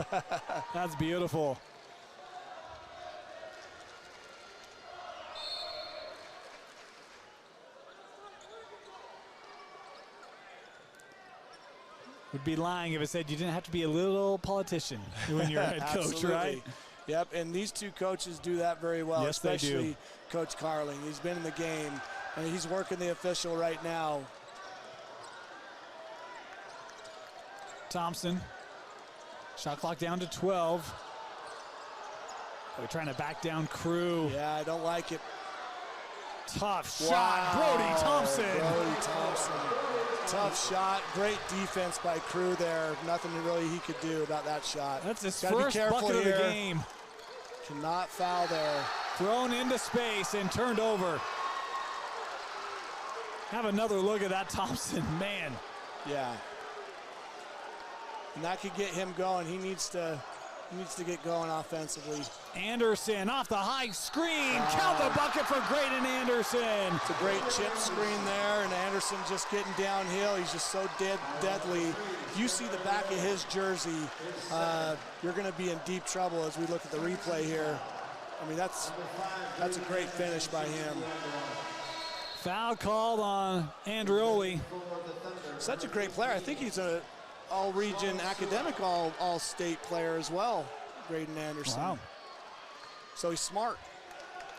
That's beautiful. Would be lying if I said you didn't have to be a little politician when you're a head coach, right? Yep, and these two coaches do that very well, yes, especially they do. Coach Carling. He's been in the game, and he's working the official right now. Thompson, shot clock down to 12. We're trying to back down Crew. Yeah, I don't like it. Tough shot, Brody Thompson. Brody Thompson. Tough shot, great defense by Crew there. Nothing really he could do about that shot. That's his Gotta first bucket of the game. Cannot foul there. Thrown into space and turned over. Have another look at that Thompson, man. Yeah. And that could get him going. He needs to get going offensively. Anderson off the high screen. Count the bucket for Graydon Anderson. It's a great chip screen there, and Anderson just getting downhill. He's just so deadly. If you see the back of his jersey, you're going to be in deep trouble as we look at the replay here. I mean, that's a great finish by him. Foul called on Andrioli. Such a great player. I think he's a all-region academic all-state player as well, Graydon Anderson. Wow. So he's smart.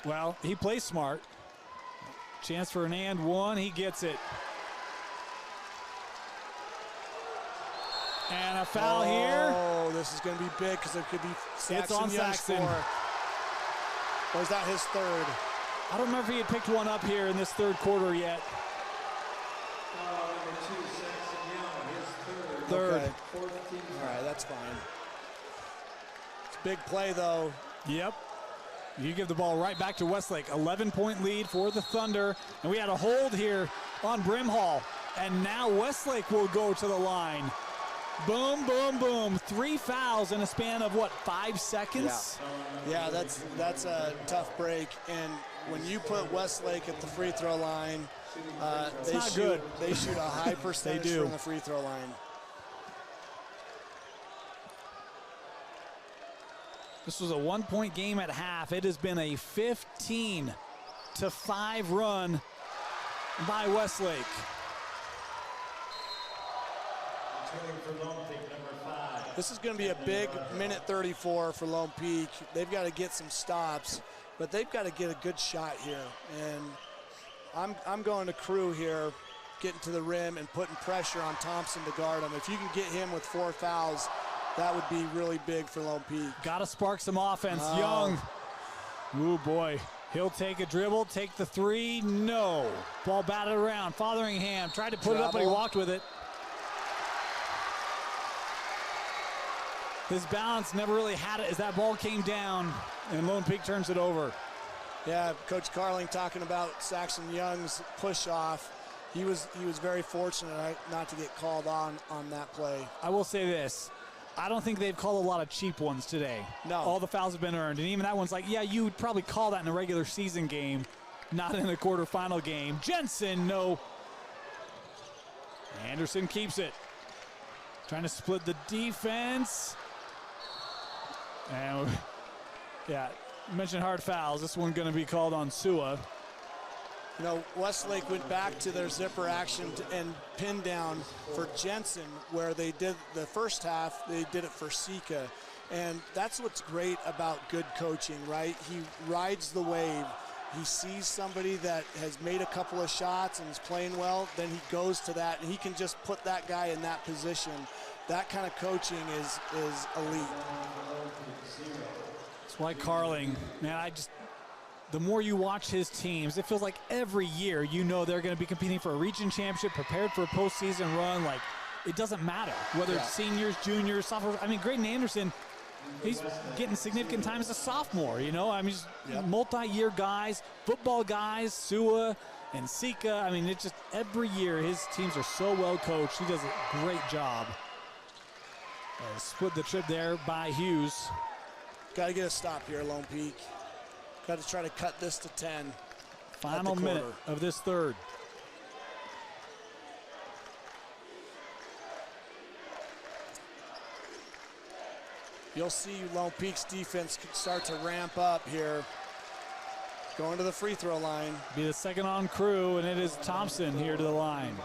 Well, he plays smart. Chance for an and one, he gets it. And a foul here. Oh, this is going to be big because it could be Saxon. It's on Young's Saxon. score. Or is that his third? I don't remember if he had picked one up here in this third quarter yet. Third. Okay. All right, that's fine. It's a big play, though. Yep. You give the ball right back to Westlake. 11-point lead for the Thunder. And we had a hold here on Brimhall. And now Westlake will go to the line. Boom, boom, boom. 3 fouls in a span of, what, 5 seconds? Yeah, that's a tough break. And when you put Westlake at the free throw line, they shoot a high percentage from the free throw line. This was a 1-point game at half. It has been a 15-5 run by Westlake. This is going to be a big minute 34 for Lone Peak. They've got to get some stops, but they've got to get a good shot here. And I'm going to Crew here, getting to the rim and putting pressure on Thompson to guard him. If you can get him with 4 fouls, that would be really big for Lone Peak. Got to spark some offense. Young. Ooh, boy. He'll take a dribble, take the 3. No. Ball batted around. Fotheringham tried to put it up, but he walked with it. His balance never really had it as that ball came down, and Lone Peak turns it over. Yeah, Coach Carling talking about Saxon Young's push-off. He was very fortunate not to get called on that play. I will say this. I don't think they've called a lot of cheap ones today. No. All the fouls have been earned, and even that one's like, yeah, you would probably call that in a regular season game, not in a quarterfinal game. Jensen, no. Anderson keeps it. Trying to split the defense. And, yeah, you mentioned hard fouls. This one going to be called on Sua. You know, Westlake went back to their zipper action and pin down for Jensen, where they did the first half, they did it for Sika. And that's what's great about good coaching, right? He rides the wave. He sees somebody that has made a couple of shots and is playing well, then he goes to that, and he can just put that guy in that position. That kind of coaching is elite. That's why Carling, man, the more you watch his teams, it feels like every year you know they're going to be competing for a region championship, prepared for a postseason run. Like, it doesn't matter whether it's seniors, juniors, sophomores. I mean, Graydon Anderson, he's getting significant time as a sophomore, you know? I mean, just multi-year guys, football guys, Sua and Sika. I mean, it's just every year his teams are so well coached. He does a great job. Split the trip there by Hughes. Got to get a stop here, Lone Peak. Got to try to cut this to 10. Final minute of this third. You'll see Lone Peak's defense start to ramp up here. Going to the free throw line. Be the second on Crew, and it is Thompson here to the line.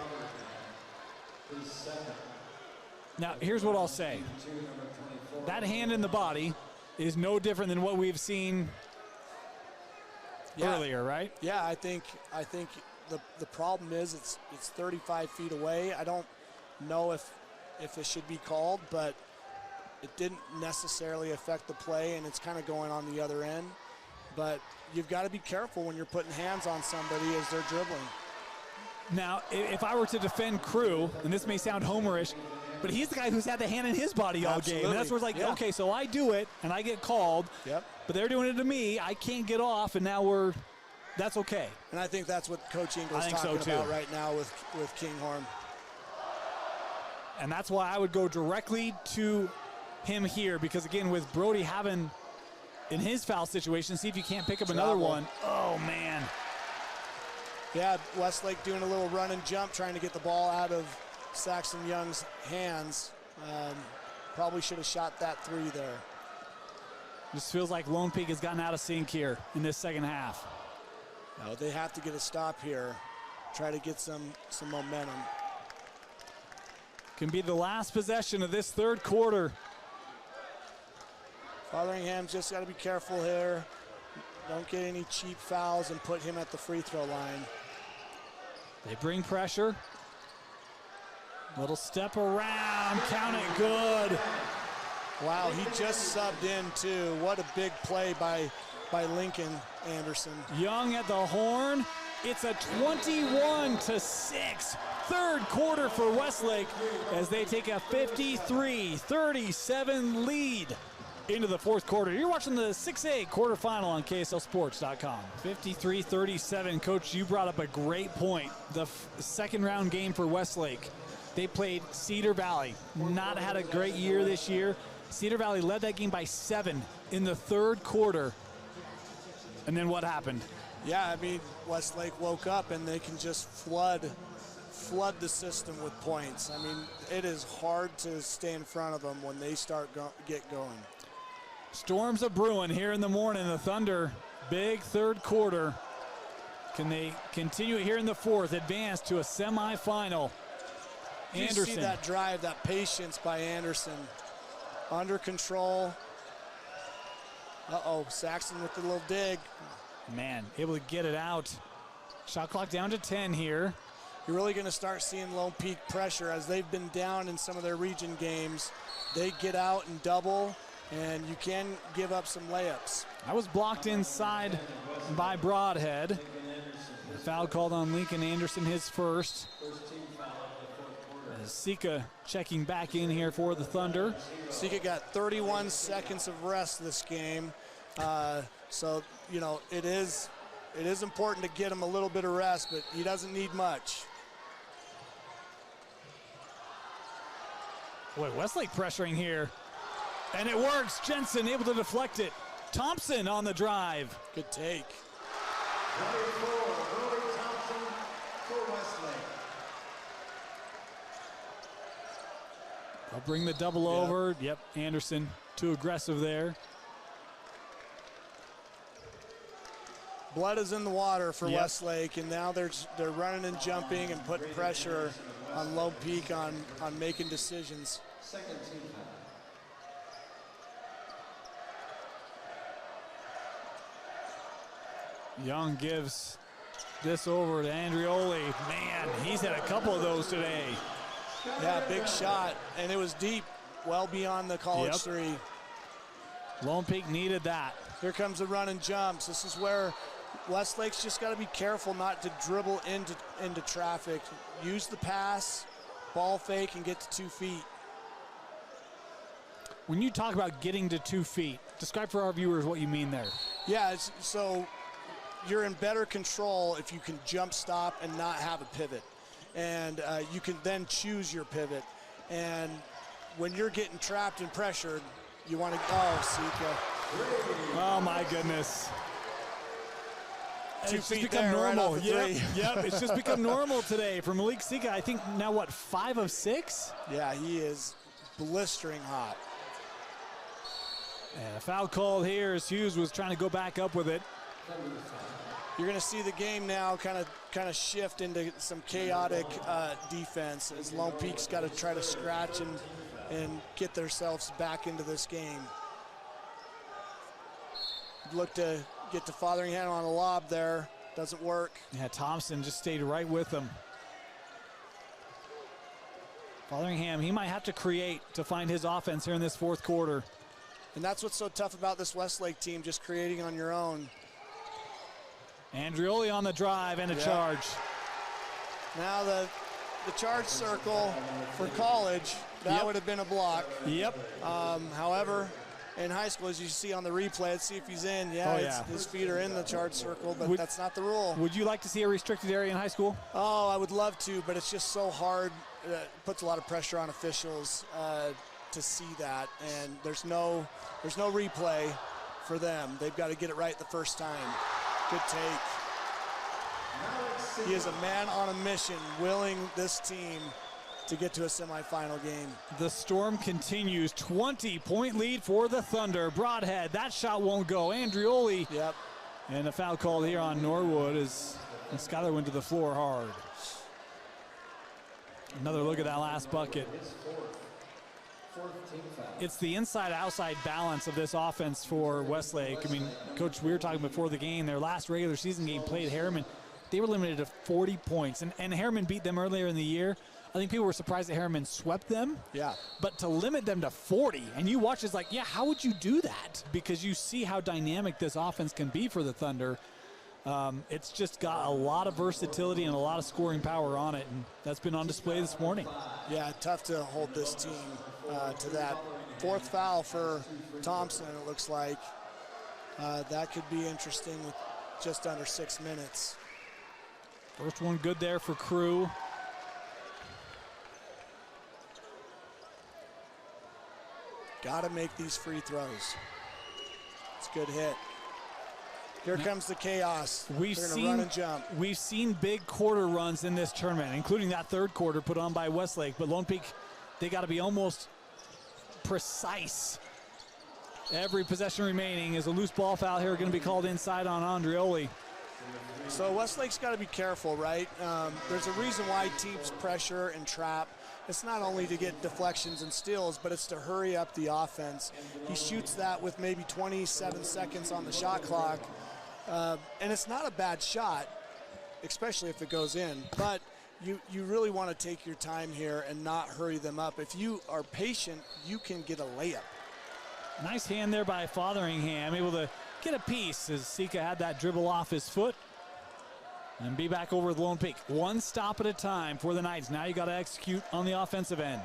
Now, here's what I'll say. That hand in the body is no different than what we've seen earlier, right? Yeah, I think the problem is it's 35 feet away. I don't know if it should be called, but it didn't necessarily affect the play, and it's kind of going on the other end. But you've got to be careful when you're putting hands on somebody as they're dribbling. Now, if I were to defend Crew, and this may sound homerish, but he's the guy who's had the hand in his body all game. And that's where it's like, okay, so I do it, and I get called, but they're doing it to me. I can't get off, and now that's okay. And I think that's what Coach Ingles is talking about right now with Kinghorn. And that's why I would go directly to him here, because, again, with Brody having in his foul situation, see if you can't pick up another one. Oh, man. Yeah, Westlake doing a little run and jump, trying to get the ball out of Saxon Young's hands. Probably should have shot that 3 there. This feels like Lone Peak has gotten out of sync here in this second half. No, they have to get a stop here. Try to get some momentum. Can be the last possession of this third quarter. Fotheringham's just got to be careful here. Don't get any cheap fouls and put him at the free throw line. They bring pressure. Little step around, count it good. Wow, he just subbed in too. What a big play by Lincoln Anderson. Young at the horn. It's a 21-6 third quarter for Westlake as they take a 53-37 lead into the fourth quarter. You're watching the 6A quarterfinal on KSLSports.com. 53-37. Coach, you brought up a great point. The second round game for Westlake. They played Cedar Valley. Not had a great year this year. Cedar Valley led that game by 7 in the third quarter. And then what happened? Yeah, I mean, Westlake woke up and they can just flood the system with points. I mean, it is hard to stay in front of them when they start get going. Storms are brewing here in the morning. The Thunder, big third quarter. Can they continue it here in the fourth, advance to a semifinal? Anderson. You see that drive, that patience by Anderson. Under control. Uh-oh, Saxon with the little dig. Man, able to get it out. Shot clock down to 10 here. You're really going to start seeing Lone Peak pressure as they've been down in some of their region games. They get out and double, and you can give up some layups. I was blocked inside by Broadhead. Foul called on Lincoln Anderson, his first. Sika checking back in here for the Thunder. Sika got 31 seconds of rest this game. So, you know, it is important to get him a little bit of rest, but he doesn't need much. Boy, Westlake pressuring here. And it works. Jensen able to deflect it. Thompson on the drive. Good take. I'll bring the double over. Yep, Anderson too aggressive there. Blood is in the water for Westlake, and now they're running and jumping and putting pressure on Lone Peak on making decisions. Young gives this over to Andrioli. Man, he's had a couple of those today. Yeah, big shot, and it was deep, well beyond the college three. Lone Peak needed that. Here comes the run and jumps. This is where Westlake's just got to be careful not to dribble into traffic. Use the pass, ball fake, and get to 2 feet. When you talk about getting to 2 feet, describe for our viewers what you mean there. Yeah, so you're in better control if you can jump stop and not have a pivot. And you can then choose your pivot. And when you're getting trapped and pressured, you want to, Sika. Oh my goodness. 2 It's feet just become there, normal. right off the three. Yep, it's just become normal today for Malik Sika. I think now, what, 5 of 6? Yeah, he is blistering hot. And a foul called here as Hughes was trying to go back up with it. You're going to see the game now kind of shift into some chaotic defense as Lone Peak's got to try to scratch and get themselves back into this game. Look to get to Fotheringham on a lob there. Doesn't work. Yeah, Thompson just stayed right with them. Fotheringham, he might have to create to find his offense here in this fourth quarter. And that's what's so tough about this Westlake team, just creating on your own. Andrioli on the drive and a charge. Now the charge circle for college, that would have been a block. Yep. However, in high school, as you see on the replay, let's see if he's in. His feet are in the charge circle, but that's not the rule. Would you like to see a restricted area in high school? Oh, I would love to, but it's just so hard. It puts a lot of pressure on officials to see that, and there's no replay for them. They've got to get it right the first time. Good take. He is a man on a mission, willing this team to get to a semifinal game. The storm continues. 20-point lead for the Thunder. Broadhead, that shot won't go. Andrioli. Yep. And a foul called here on Norwood as Skyler went to the floor hard. Another look at that last bucket. It's the inside-outside balance of this offense for Westlake. I mean, Coach, we were talking before the game, their last regular season game played Harriman. They were limited to 40 points, and Harriman beat them earlier in the year. I think people were surprised that Harriman swept them. Yeah. But to limit them to 40, and you watch, it's like, yeah, how would you do that? Because you see how dynamic this offense can be for the Thunder. It's just got a lot of versatility and a lot of scoring power on it, and that's been on display this morning. Yeah, tough to hold this team to that. Fourth foul for Thompson, it looks like. That could be interesting with just under 6 minutes. First one good there for Crew. Got to make these free throws. It's a good hit. Here comes the chaos. We've They're seen gonna run and jump. We've seen big quarter runs in this tournament, including that third quarter put on by Westlake. But Lone Peak, they got to be almost precise. Every possession remaining is a loose ball foul here going to be called inside on Andreoli. So Westlake's got to be careful, right? There's a reason why teams pressure and trap. It's not only to get deflections and steals, but it's to hurry up the offense. He shoots that with maybe 27 seconds on the shot clock. And it's not a bad shot, especially if it goes in. But you really want to take your time here and not hurry them up. If you are patient, you can get a layup. Nice hand there by Fotheringham, able to get a piece as Sika had that dribble off his foot. And be back over with Lone Peak. One stop at a time for the Knights. Now you got to execute on the offensive end.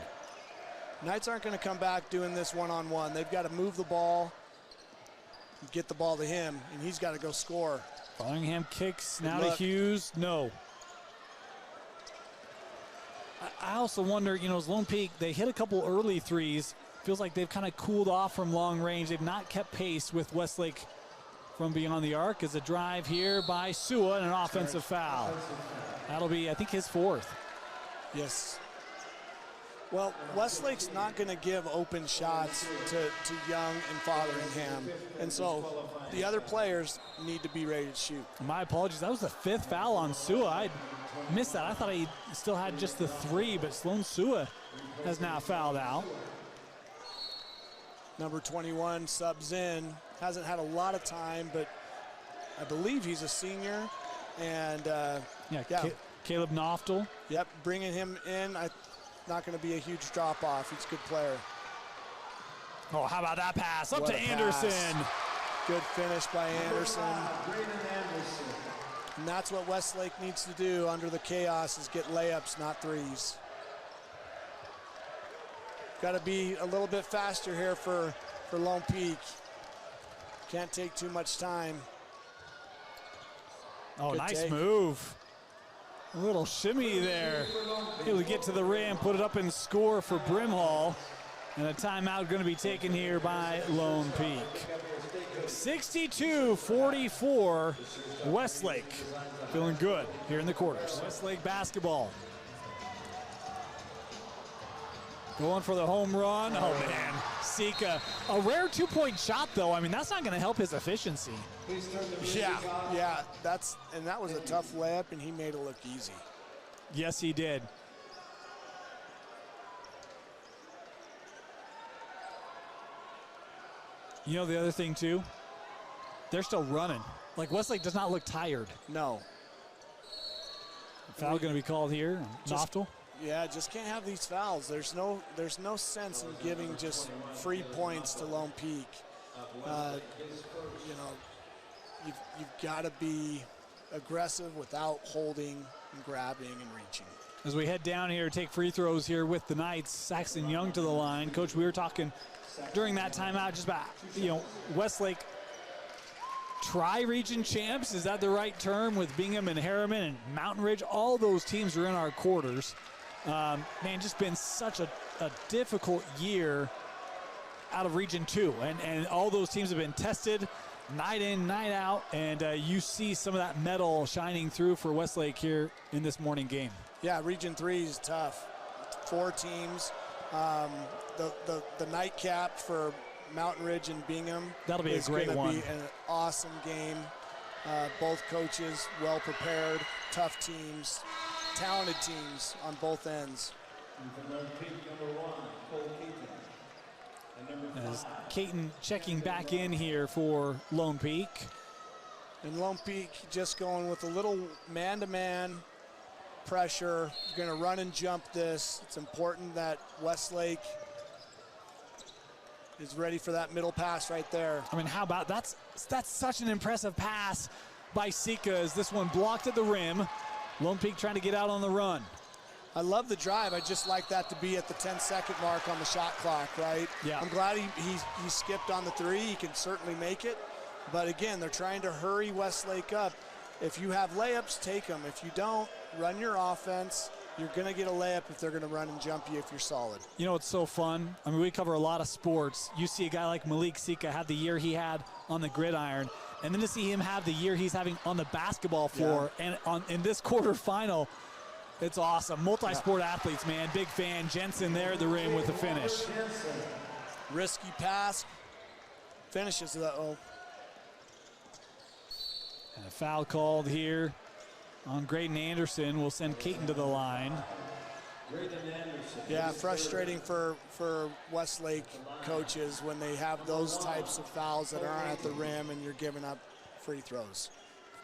Knights aren't going to come back doing this one-on-one. They've got to move the ball, get the ball to him, and he's got to go score. Fotheringham kicks now to Hughes. No. I also wonder, as Lone Peak, they hit a couple early threes. Feels like they've kind of cooled off from long range. They've not kept pace with Westlake from beyond the arc. As a drive here by Sua and an offensive foul. That'll be, I think, his fourth. Yes. Well, Westlake's not going to give open shots to Young and Fotheringham. And so the other players need to be ready to shoot. My apologies. That was the fifth foul on Sua. I missed that. I thought he still had just the three, but Sloan Sua has now fouled out. Number 21 subs in. Hasn't had a lot of time, but I believe he's a senior. And Caleb Noftel. Yep, bringing him in. Not going to be a huge drop-off. He's a good player. Oh, how about that pass? Up What to a Anderson. Pass. Good finish by Anderson. And that's what Westlake needs to do under the chaos is get layups, not threes. Got to be a little bit faster here for Lone Peak. Can't take too much time. Oh, Good nice take. move. A little shimmy there. Able to get to the rim, put it up and score for Brimhall. And a timeout going to be taken here by Lone Peak. 62-44, Westlake. Feeling good here in the quarters. Westlake basketball. Going for the home run. Oh, man. Sika. A rare two-point shot, though. I mean, that's not going to help his efficiency. Yeah. That was a tough layup, and he made it look easy. Yes, he did. You know the other thing, too? They're still running. Like, Westlake does not look tired. No. Foul going to be called here. Noftel. Yeah, just can't have these fouls. There's no sense in giving just free points to Lone Peak. You've got to be aggressive without holding and grabbing and reaching. As we head down here, take free throws here with the Knights. Saxon Young to the line. Coach, we were talking during that timeout just about, Westlake tri-region champs. Is that the right term with Bingham and Harriman and Mountain Ridge? All those teams are in our quarters. Man, just been such a difficult year out of Region 2. And all those teams have been tested night in, night out. And you see some of that metal shining through for Westlake here in this morning game. Yeah, Region 3 is tough. 4 teams. The nightcap for Mountain Ridge and Bingham. That'll be a great one. It's going to be an awesome game. Both coaches well prepared, tough teams, talented teams on both ends. As Caton checking back in here for Lone Peak. And Lone Peak just going with a little man-to-man pressure. You're going to run and jump this. It's important that Westlake is ready for that middle pass right there. I mean, how about that's such an impressive pass by Sika as this one blocked at the rim. Lone Peak trying to get out on the run. I love the drive. I just like that to be at the 10-second mark on the shot clock, right? Yeah. I'm glad he skipped on the three. He can certainly make it. But again, they're trying to hurry Westlake up. If you have layups, take them. If you don't, run your offense. You're going to get a layup if they're going to run and jump you if you're solid. You know, it's so fun. I mean, we cover a lot of sports. You see a guy like Malik Sika have the year he had on the gridiron, And then to see him have the year he's having on the basketball floor and in this quarterfinal, it's awesome. Multi-sport athletes, man. Big fan. Jensen there at the rim with the finish. Risky pass. Finishes though. And a foul called here on Graydon Anderson. Will send Caton to the line. Yeah, frustrating for Westlake coaches when they have those types of fouls that aren't at the rim and you're giving up free throws.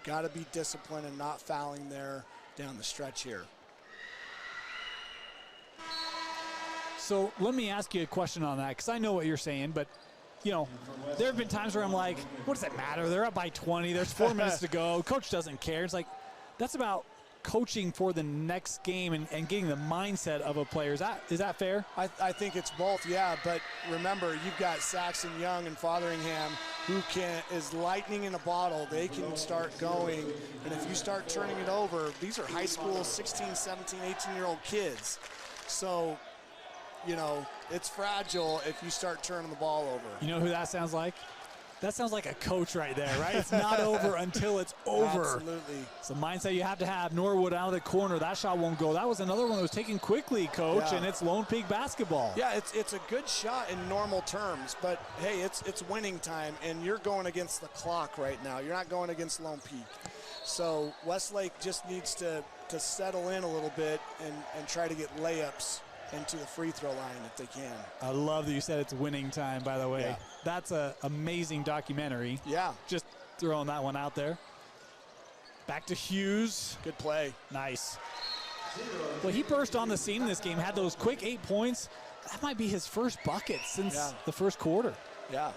Got to be disciplined and not fouling there down the stretch here. So let me ask you a question on that, because I know what you're saying, but you know, there have been times where I'm like, what does it matter? They're up by 20. There's 4 minutes to go. Coach doesn't care. It's like, that's about coaching for the next game and getting the mindset of a player. Is that fair? I think it's both, yeah. But remember, you've got Saxon Young and Fotheringham who is lightning in a bottle. They can start going. And if you start turning it over, these are high school 16, 17, 18-year-old kids. So, you know, it's fragile if you start turning the ball over. You know who that sounds like? That sounds like a coach right there, right? It's not over until it's over. Absolutely. It's a mindset you have to have. Norwood out of the corner. That shot won't go. That was another one that was taken quickly, Coach, and it's Lone Peak basketball. Yeah, it's a good shot in normal terms, but, hey, it's winning time, and you're going against the clock right now. You're not going against Lone Peak. So Westlake just needs to settle in a little bit and try to get layups into the free throw line if they can. I love that you said it's winning time, by the way. Yeah. That's an amazing documentary. Yeah. Just throwing that one out there. Back to Hughes. Good play. Nice. Well, he burst on the scene in this game, had those quick 8 points. That might be his first bucket since the first quarter. Yeah.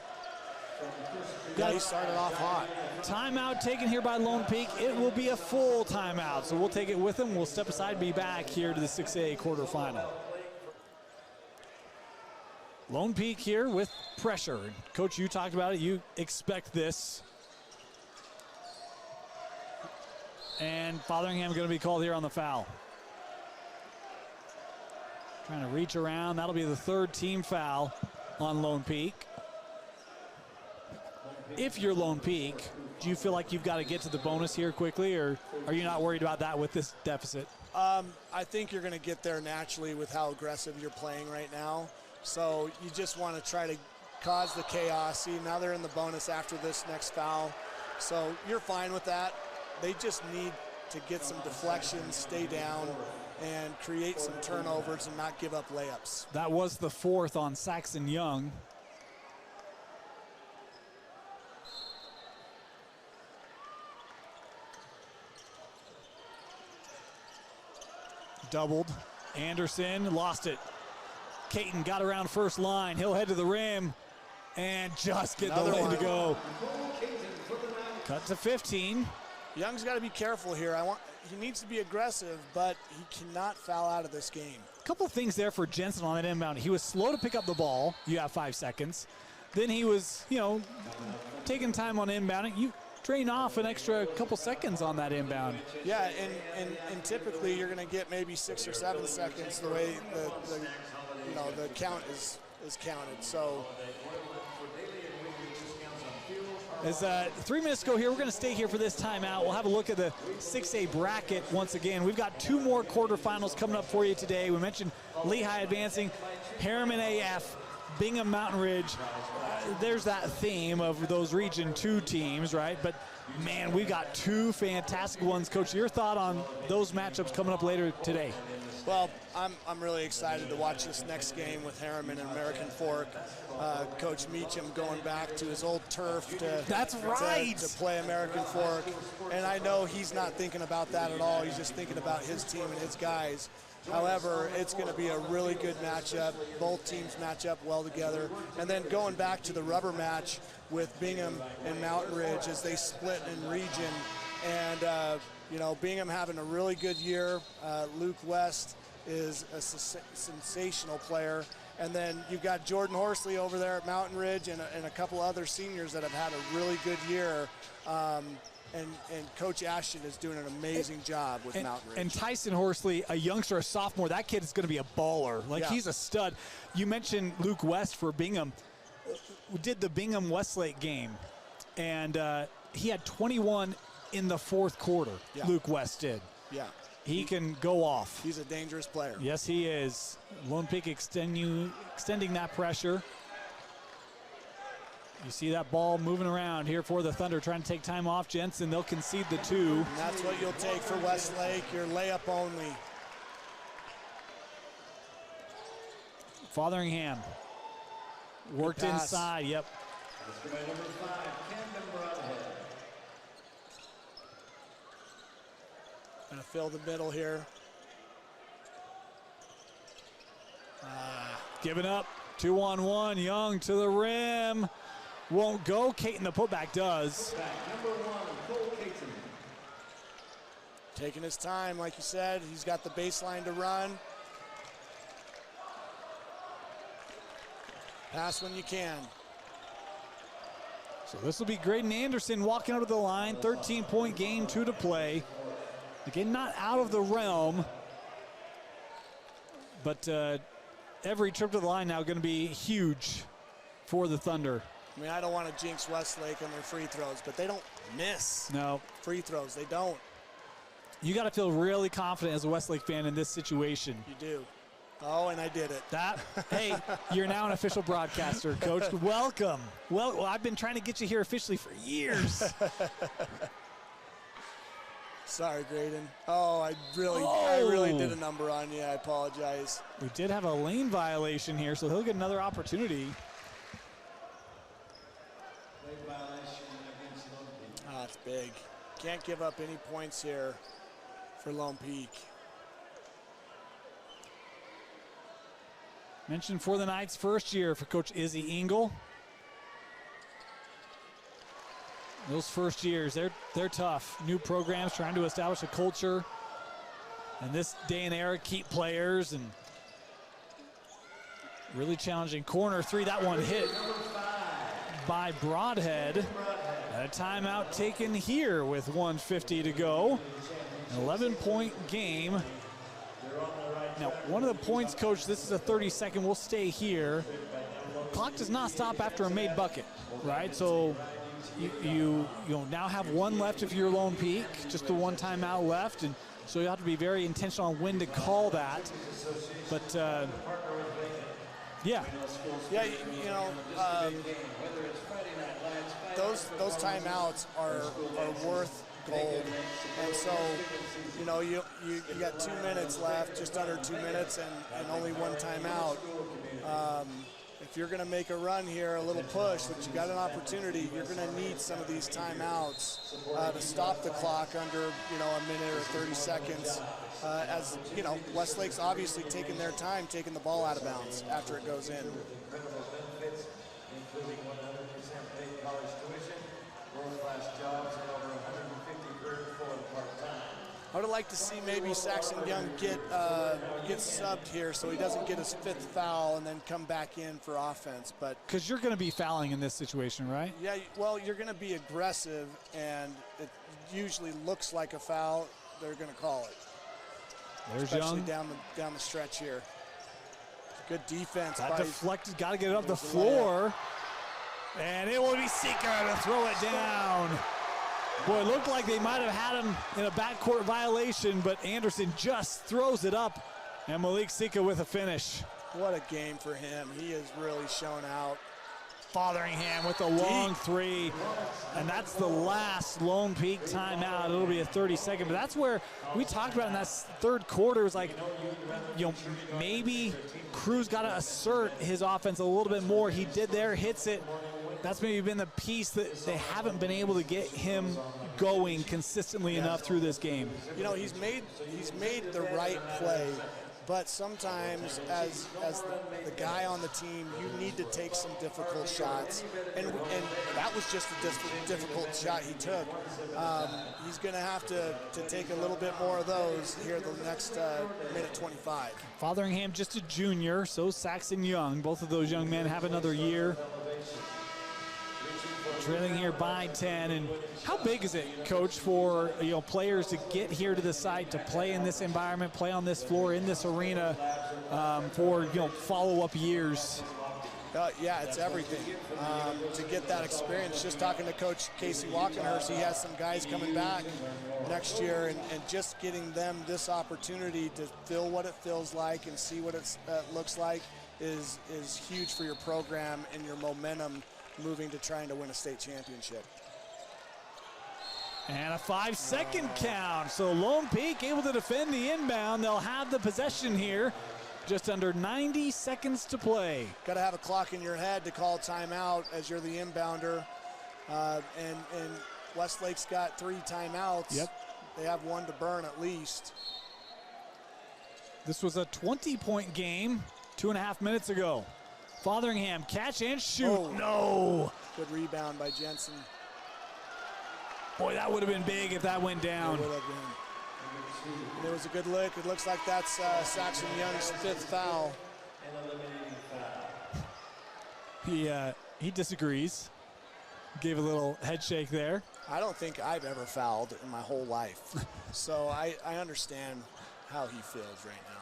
Yeah, he started off hot. Timeout taken here by Lone Peak. It will be a full timeout, so we'll take it with him. We'll step aside, be back here to the 6A quarterfinal. Lone Peak here with pressure. Coach, you talked about it. You expect this. And Fotheringham going to be called here on the foul. Trying to reach around. That'll be the third team foul on Lone Peak. If you're Lone Peak, do you feel like you've got to get to the bonus here quickly, or are you not worried about that with this deficit? I think you're going to get there naturally with how aggressive you're playing right now. So you just want to try to cause the chaos. See, now they're in the bonus after this next foul. So you're fine with that. They just need to get some deflections, stay down, and create some turnovers and not give up layups. That was the fourth on Saxon Young. Doubled. Anderson lost it. Caton got around first line. He'll head to the rim and just get Another the lane one. to go. Cut to 15. Young's got to be careful here. He needs to be aggressive, but he cannot foul out of this game. A couple of things there for Jensen on that inbound. He was slow to pick up the ball. You have 5 seconds. Then he was, taking time on inbounding. You drain off an extra couple seconds on that inbound. Yeah, and typically you're going to get maybe 6 or 7 seconds the way the count is counted. So as 3 minutes to go here, we're going to stay here for this timeout. We'll have a look at the 6A bracket once again. We've got 2 more quarterfinals coming up for you today. We mentioned Lehigh advancing, Harriman AF, Bingham Mountain Ridge. There's that theme of those Region 2 teams, right? But, man, we've got 2 fantastic ones. Coach, your thought on those matchups coming up later today? Well, I'm really excited to watch this next game with Harriman and American Fork. Coach Meacham going back to his old turf to play American Fork. And I know he's not thinking about that at all. He's just thinking about his team and his guys. However, it's going to be a really good matchup. Both teams match up well together. And then going back to the rubber match with Bingham and Mountain Ridge as they split in region. And, Bingham having a really good year. Luke West is a sensational player. And then you've got Jordan Horsley over there at Mountain Ridge and a couple other seniors that have had a really good year. And Coach Ashton is doing an amazing job with Mountain Ridge. And Tyson Horsley, a youngster, a sophomore, that kid is going to be a baller. He's a stud. You mentioned Luke West for Bingham. We did the Bingham Westlake game. And he had 21 in the fourth quarter, Luke West did. Yeah. He can go off. He's a dangerous player. Yes, he is. Lone Peak extending that pressure. You see that ball moving around here for the Thunder, trying to take time off Jensen. They'll concede the 2. And that's what you'll take for Westlake, your layup only. Fotheringham worked inside, yep. Gonna fill the middle here. Giving up, 2-on-1, Young to the rim. Won't go, Caton the putback does. Taking his time, like you said, he's got the baseline to run. Pass when you can. So this will be Graydon Anderson walking out of the line, 13-point game, 2 to play. Again, not out of the realm, but every trip to the line now going to be huge for the Thunder. I mean, I don't want to jinx Westlake on their free throws, but they don't miss free throws. They don't. You got to feel really confident as a Westlake fan in this situation. You do. Oh, and I did it. Hey, you're now an official broadcaster, Coach. Welcome. Well, I've been trying to get you here officially for years. Sorry, Graydon. Oh, I really did a number on you. I apologize. We did have a lane violation here, so he'll get another opportunity. That's big. Can't give up any points here for Lone Peak. Mentioned for the Knights' first year for Coach Izzy Engel. Those first years, they're tough. New programs trying to establish a culture. And this day and era, keep players, and really challenging. Corner 3, that one hit by Broadhead. And a timeout taken here with 1:50 to go. An 11-point game. Now, one of the points, Coach, this is a 30-second. We'll stay here. Clock does not stop after a made bucket, right? So you now have one left if you're Lone Peak, just the one timeout left, and so you have to be very intentional on when to call that. But yeah, you know, those timeouts are worth gold, and so you know you got 2 minutes left, just under 2 minutes, and only one timeout. If you're going to make a run here, a little push, that you got an opportunity, you're going to need some of these timeouts to stop the clock under, you know, a minute or 30 seconds. As you know, Westlake's obviously taking their time, taking the ball out of bounds after it goes in. I would have liked to see maybe Saxon Young get subbed here so he doesn't get his 5th foul and then come back in for offense. But because you're going to be fouling in this situation, right? Yeah, well, you're going to be aggressive, and it usually looks like a foul. They're going to call it. There's especially Young. down the stretch here. Good defense. That deflected, got to get it up the floor. And it will be Sika to throw it down. Boy, it looked like they might have had him in a backcourt violation, but Anderson just throws it up. And Malik Sika with a finish. What a game for him. He has really shown out. Fotheringham with a long 3. And that's the last Lone Peak timeout. It'll be a 30-second. But that's where we talked about in that third quarter. It was like, you know, maybe Cruz got to assert his offense a little bit more. He did there, hits it. That's maybe been the piece that they haven't been able to get him going consistently enough through this game. You know, he's made the right play, but sometimes as the guy on the team, you need to take some difficult shots, and that was just a difficult shot he took. He's going to have to take a little bit more of those here the next minute 25. Fotheringham just a junior, so Saxon Young. Both of those young men have another year. Trailing here by 10, and how big is it, Coach, for players to get here to the site, to play in this environment, play on this floor, in this arena for follow-up years? Yeah, it's everything. To get that experience, just talking to Coach Casey Walkenhurst, he has some guys coming back next year, and just getting them this opportunity to feel what it feels like and see what it looks like is huge for your program and your momentum moving to trying to win a state championship. And a 5-second count. So Lone Peak able to defend the inbound. They'll have the possession here. Just under 90 seconds to play. Got to have a clock in your head to call timeout as you're the inbounder. And Westlake's got 3 timeouts. Yep. They have 1 to burn at least. This was a 20-point game 2.5 minutes ago. Fotheringham, catch and shoot. Oh. No. Good rebound by Jensen. Boy, that would have been big if that went down. It would have been. It was a good lick. It looks like that's Saxon Young's 5th foul. He disagrees. Gave a little head shake there. I don't think I've ever fouled in my whole life. So I understand how he feels right now.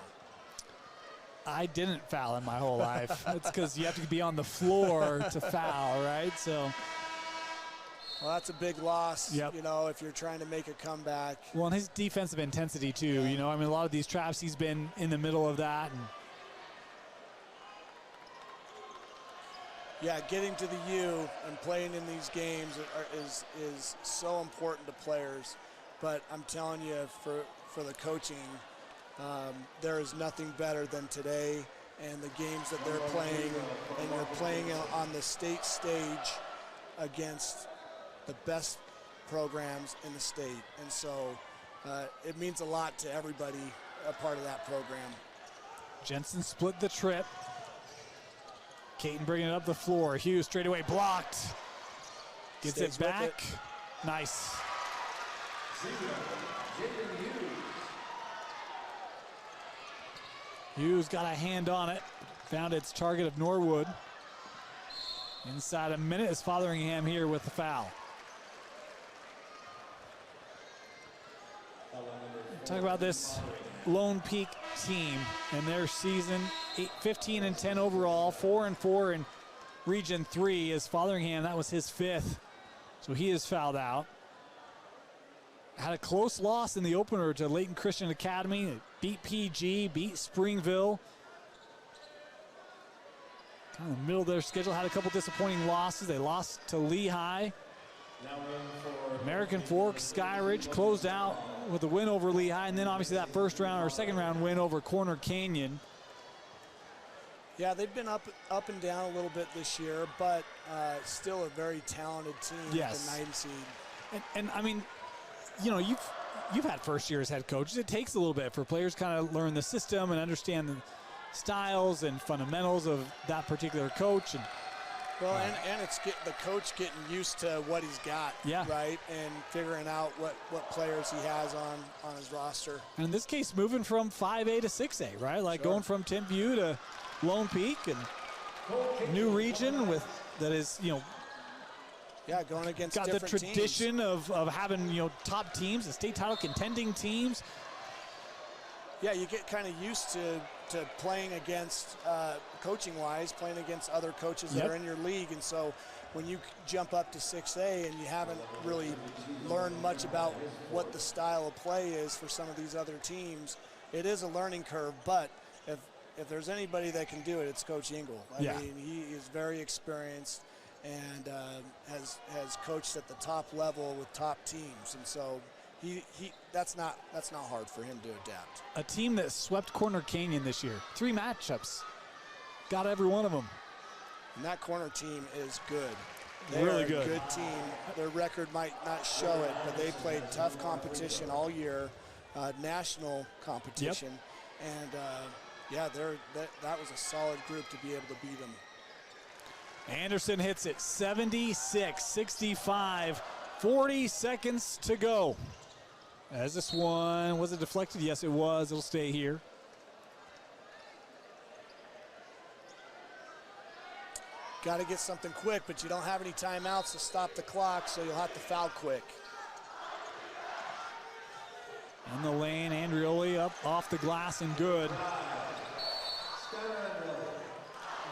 I didn't foul in my whole life. It's because you have to be on the floor to foul, right? So. Well, that's a big loss, Yep. you know, if you're trying to make a comeback. Well, and his defensive intensity, too. You know, I mean, a lot of these traps, he's been in the middle of that. And yeah, getting to the U and playing in these games is so important to players. But I'm telling you, for the coaching, there is nothing better than today and the games that they're playing. And you're playing on the state stage against the best programs in the state. And so it means a lot to everybody a part of that program. Jensen split the trip. Caton bringing it up the floor. Hughes straight away blocked. Gets Stays it back. Nice. Hughes got a hand on it. Found its target of Norwood. Inside a minute is Fotheringham here with the foul. Talk about this Lone Peak team and their season. 15-10 overall, 4-4 in Region 3 as Fotheringham. That was his 5th, so he is fouled out. Had a close loss in the opener to Layton Christian Academy. It beat PG, beat Springville. Kind of in the middle of their schedule, had a couple disappointing losses. They lost to Lehigh. American Fork, Skyridge closed out with a win over Lehigh, and then obviously that first round or second round win over Corner Canyon. Yeah, they've been up and down a little bit this year, but still a very talented team. Yes. At the 9 seed. And I mean, you know, you've had first year as head coaches. It takes a little bit for players to kind of learn the system and understand the styles and fundamentals of that particular coach. And well, and it's the coach getting used to what he's got, yeah, right, and figuring out what players he has on his roster. And in this case, moving from 5A to 6A, right? Like Sure. going from Timpview to Lone Peak and new region with that is, you know, yeah, going against got the different tradition teams. of having, you know, top teams, the state title contending teams. Yeah, you get kind of used to playing against, coaching-wise, playing against other coaches that Yep. are in your league. And so when you jump up to 6A and you haven't really learned much about what the style of play is for some of these other teams, it is a learning curve. But if there's anybody that can do it, it's Coach Engel. I mean, he is very experienced and has coached at the top level with top teams. And so that's not hard for him to adapt. A team that swept Corner Canyon this year. 3 matchups. Got every one of them. And that Corner team is good. Really They're good. a good team. Their record might not show it, but they played tough competition all year, national competition. Yep. And, yeah, that was a solid group to be able to beat them. Anderson hits it 76-65. 40 seconds to go. As this one, was it deflected? Yes, it was. It'll stay here. Got to get something quick, but you don't have any timeouts to stop the clock, so you'll have to foul quick. In the lane, Andrioli up off the glass and good.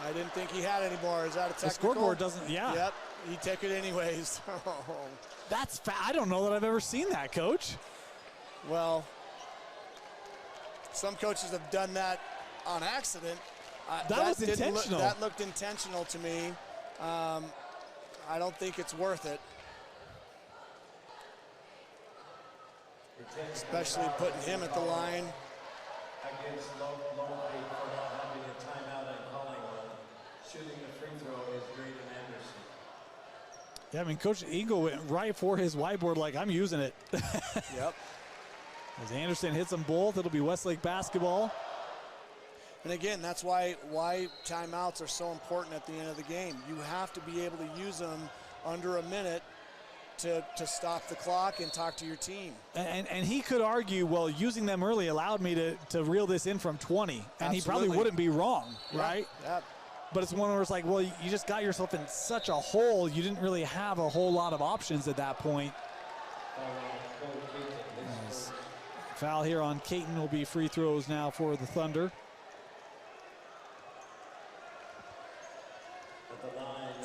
I didn't think he had any more. Is that a technical? The scoreboard doesn't, yeah. Yep, he took it anyways. That's I don't know that I've ever seen that, Coach. Well, some coaches have done that on accident. That was intentional. That looked intentional to me. I don't think it's worth it. Especially putting him at the line. Against Lone Peak for not having a timeout and calling one. Shooting the free throw is Graydon Anderson. Yeah, I mean, Coach Eagle went right for his whiteboard like, I'm using it. Yep. As Anderson hits them both, it'll be Westlake basketball. And again, that's why timeouts are so important at the end of the game. You have to be able to use them under a minute to stop the clock and talk to your team. And he could argue, well, using them early allowed me to reel this in from 20. And Absolutely. he probably wouldn't be wrong, right? Yep. But it's one where it's like, well, you just got yourself in such a hole. You didn't really have a whole lot of options at that point. Foul here on Caton will be free throws now for the Thunder.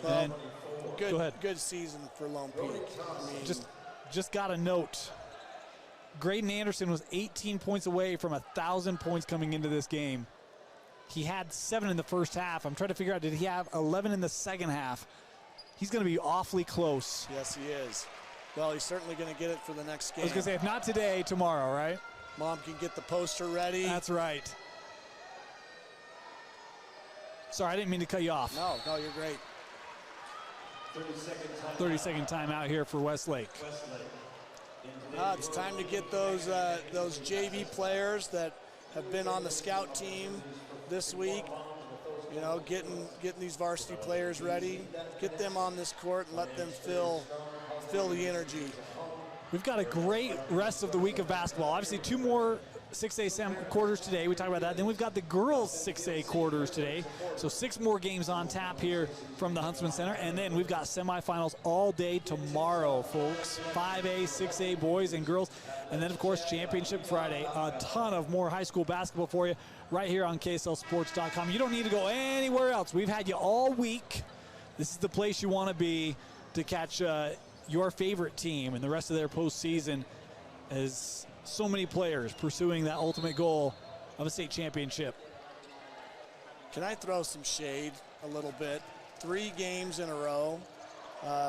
And go ahead. Good season for Lone Peak. I mean, just got a note. Graydon Anderson was 18 points away from 1,000 points coming into this game. He had 7 in the first half. I'm trying to figure out, did he have 11 in the second half? He's going to be awfully close. Yes, he is. Well, he's certainly going to get it for the next game. I was going to say, if not today, tomorrow, right? Mom can get the poster ready. That's right. Sorry, I didn't mean to cut you off. No, you're great. 30-second timeout here for Westlake. It's time to get those JV players that have been on the scout team this week. You know, getting these varsity players ready. Get them on this court and let them feel the energy. We've got a great rest of the week of basketball. Obviously, 2 more 6A quarters today. We talked about that. Then we've got the girls' 6A quarters today. So 6 more games on tap here from the Huntsman Center. And then we've got semifinals all day tomorrow, folks. 5A, 6A boys and girls. And then, of course, Championship Friday. A ton of more high school basketball for you right here on KSLSports.com. You don't need to go anywhere else. We've had you all week. This is the place you want to be to catch your favorite team and the rest of their postseason as so many players pursuing that ultimate goal of a state championship. Can I throw some shade a little bit? 3 games in a row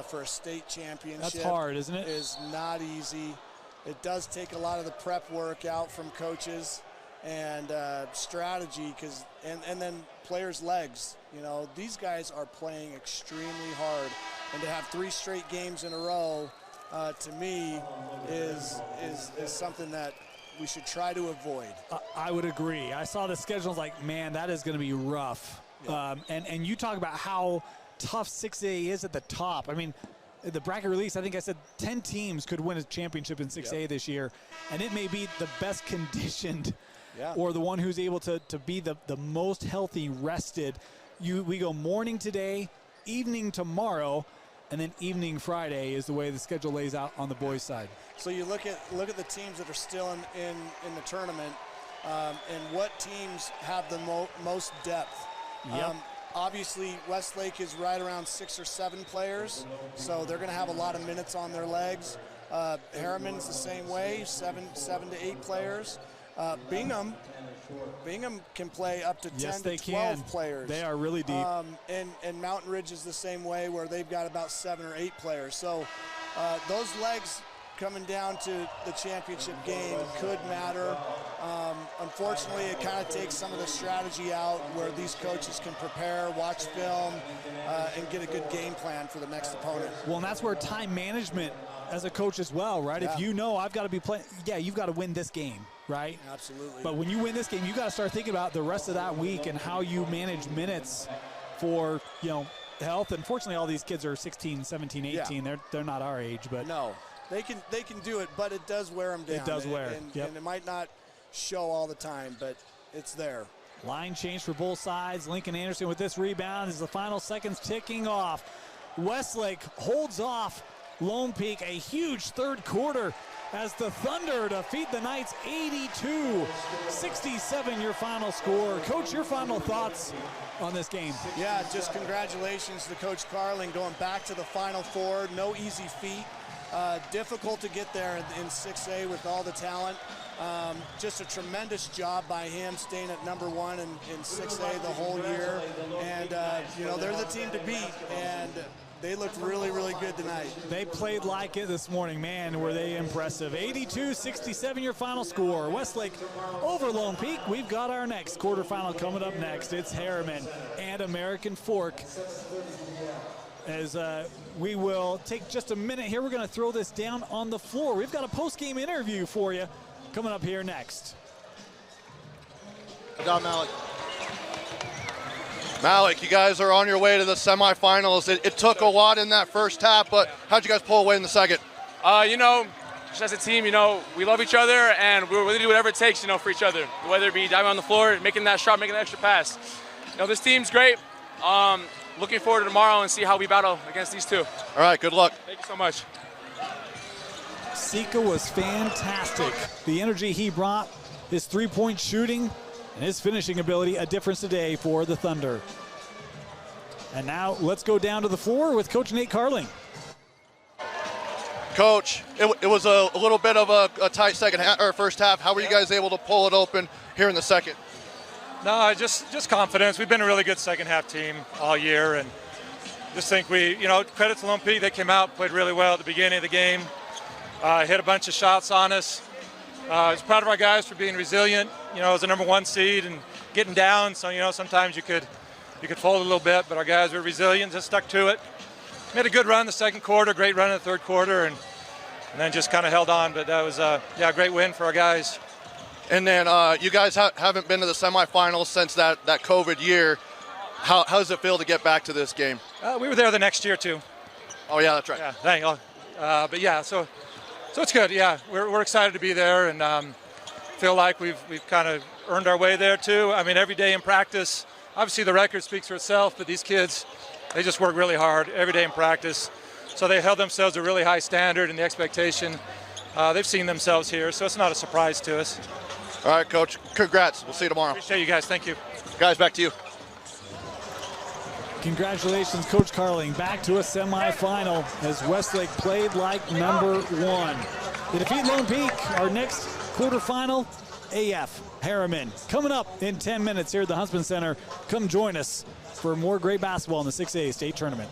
for a state championship. That's hard, isn't it? Is not easy. It does take a lot of the prep work out from coaches and strategy, and then players' legs. You know, these guys are playing extremely hard, and to have 3 straight games in a row, to me, is something that we should try to avoid. I would agree. I saw the schedule, I was like, man, that is going to be rough. Yeah. And you talk about how tough 6A is at the top. I mean, the bracket release, I think I said 10 teams could win a championship in 6A this year, and it may be the best conditioned or the one who's able to be the most healthy, rested. We go morning today, evening tomorrow, and then evening Friday is the way the schedule lays out on the boys' side. So you look at the teams that are still in the tournament, and what teams have the most depth. Yep. Obviously, Westlake is right around 6 or 7 players, so they're going to have a lot of minutes on their legs. Harriman's the same way, 7 to 8 players. Bingham can play up to 10 to 12 players. They are really deep. And Mountain Ridge is the same way, where they've got about 7 or 8 players. So those legs coming down to the championship game could matter. Unfortunately, it kind of takes some of the strategy out where these coaches can prepare, watch film, and get a good game plan for the next opponent. Well, and that's where time management as a coach as well, right? Yeah. If you know I've got to be playing, you've got to win this game, right? Absolutely. But when you win this game, you got to start thinking about the rest of that week and how you manage minutes for, health. Unfortunately, all these kids are 16, 17, 18. Yeah. They're not our age, but no, they can do it, but it does wear them down. It does wear. And it might not show all the time, but it's there. Line change for both sides. Lincoln Anderson with this rebound as the final seconds ticking off. Westlake holds off Lone Peak. A huge third quarter as the Thunder defeat the Knights 82-67 your final score. Coach, your final thoughts on this game? Yeah, just congratulations to Coach Carling going back to the Final Four. No easy feat. Difficult to get there in 6A with all the talent. Just a tremendous job by him staying at number 1 in 6A the whole year. And, you know, they're the team to beat. And they looked really, really good tonight. They played like it this morning. Man, were they impressive. 82-67 your final score. Westlake over Lone Peak. We've got our next quarterfinal coming up next. It's Harriman and American Fork. As we will take just a minute here, we're going to throw this down on the floor. We've got a post-game interview for you coming up here next. Don Malik. Malik, you guys are on your way to the semifinals. It took a lot in that first half, but how'd you guys pull away in the second? You know, just as a team, you know, we love each other and we're willing to do whatever it takes, you know, for each other. Whether it be diving on the floor, making that shot, making an extra pass. You know, this team's great. Looking forward to tomorrow and see how we battle against these two. All right, good luck. Thank you so much. Sika was fantastic. The energy he brought, his three-point shooting, and his finishing ability, a difference today for the Thunder. And now let's go down to the floor with Coach Nate Carling. Coach, it was a little bit of a tight second half, or first half. How were you guys able to pull it open here in the second? No, just confidence. We've been a really good second half team all year, and just think credit to Lone Peak. They came out, played really well at the beginning of the game, hit a bunch of shots on us. I was proud of our guys for being resilient. You know, as a number 1 seed and getting down, so you know sometimes you could fold a little bit, but our guys were resilient, just stuck to it. Made a good run the second quarter, great run in the third quarter, and then just kind of held on. But that was a great win for our guys. And then you guys haven't been to the semifinals since that COVID year. How does it feel to get back to this game? We were there the next year too. Oh yeah, that's right. Yeah, thank you. But yeah, so it's good. Yeah, we're excited to be there, and feel like we've kind of earned our way there too. I mean, every day in practice, obviously the record speaks for itself, but these kids, they just work really hard every day in practice. So they held themselves to a really high standard and the expectation. They've seen themselves here, so it's not a surprise to us. All right, Coach. Congrats. We'll see you tomorrow. Appreciate you guys. Thank you. Guys, back to you. Congratulations, Coach Carling. Back to a semifinal as Westlake played like number 1. They defeat Lone Peak. Our next quarterfinal, AF Harriman. Coming up in 10 minutes here at the Huntsman Center. Come join us for more great basketball in the 6A state tournament.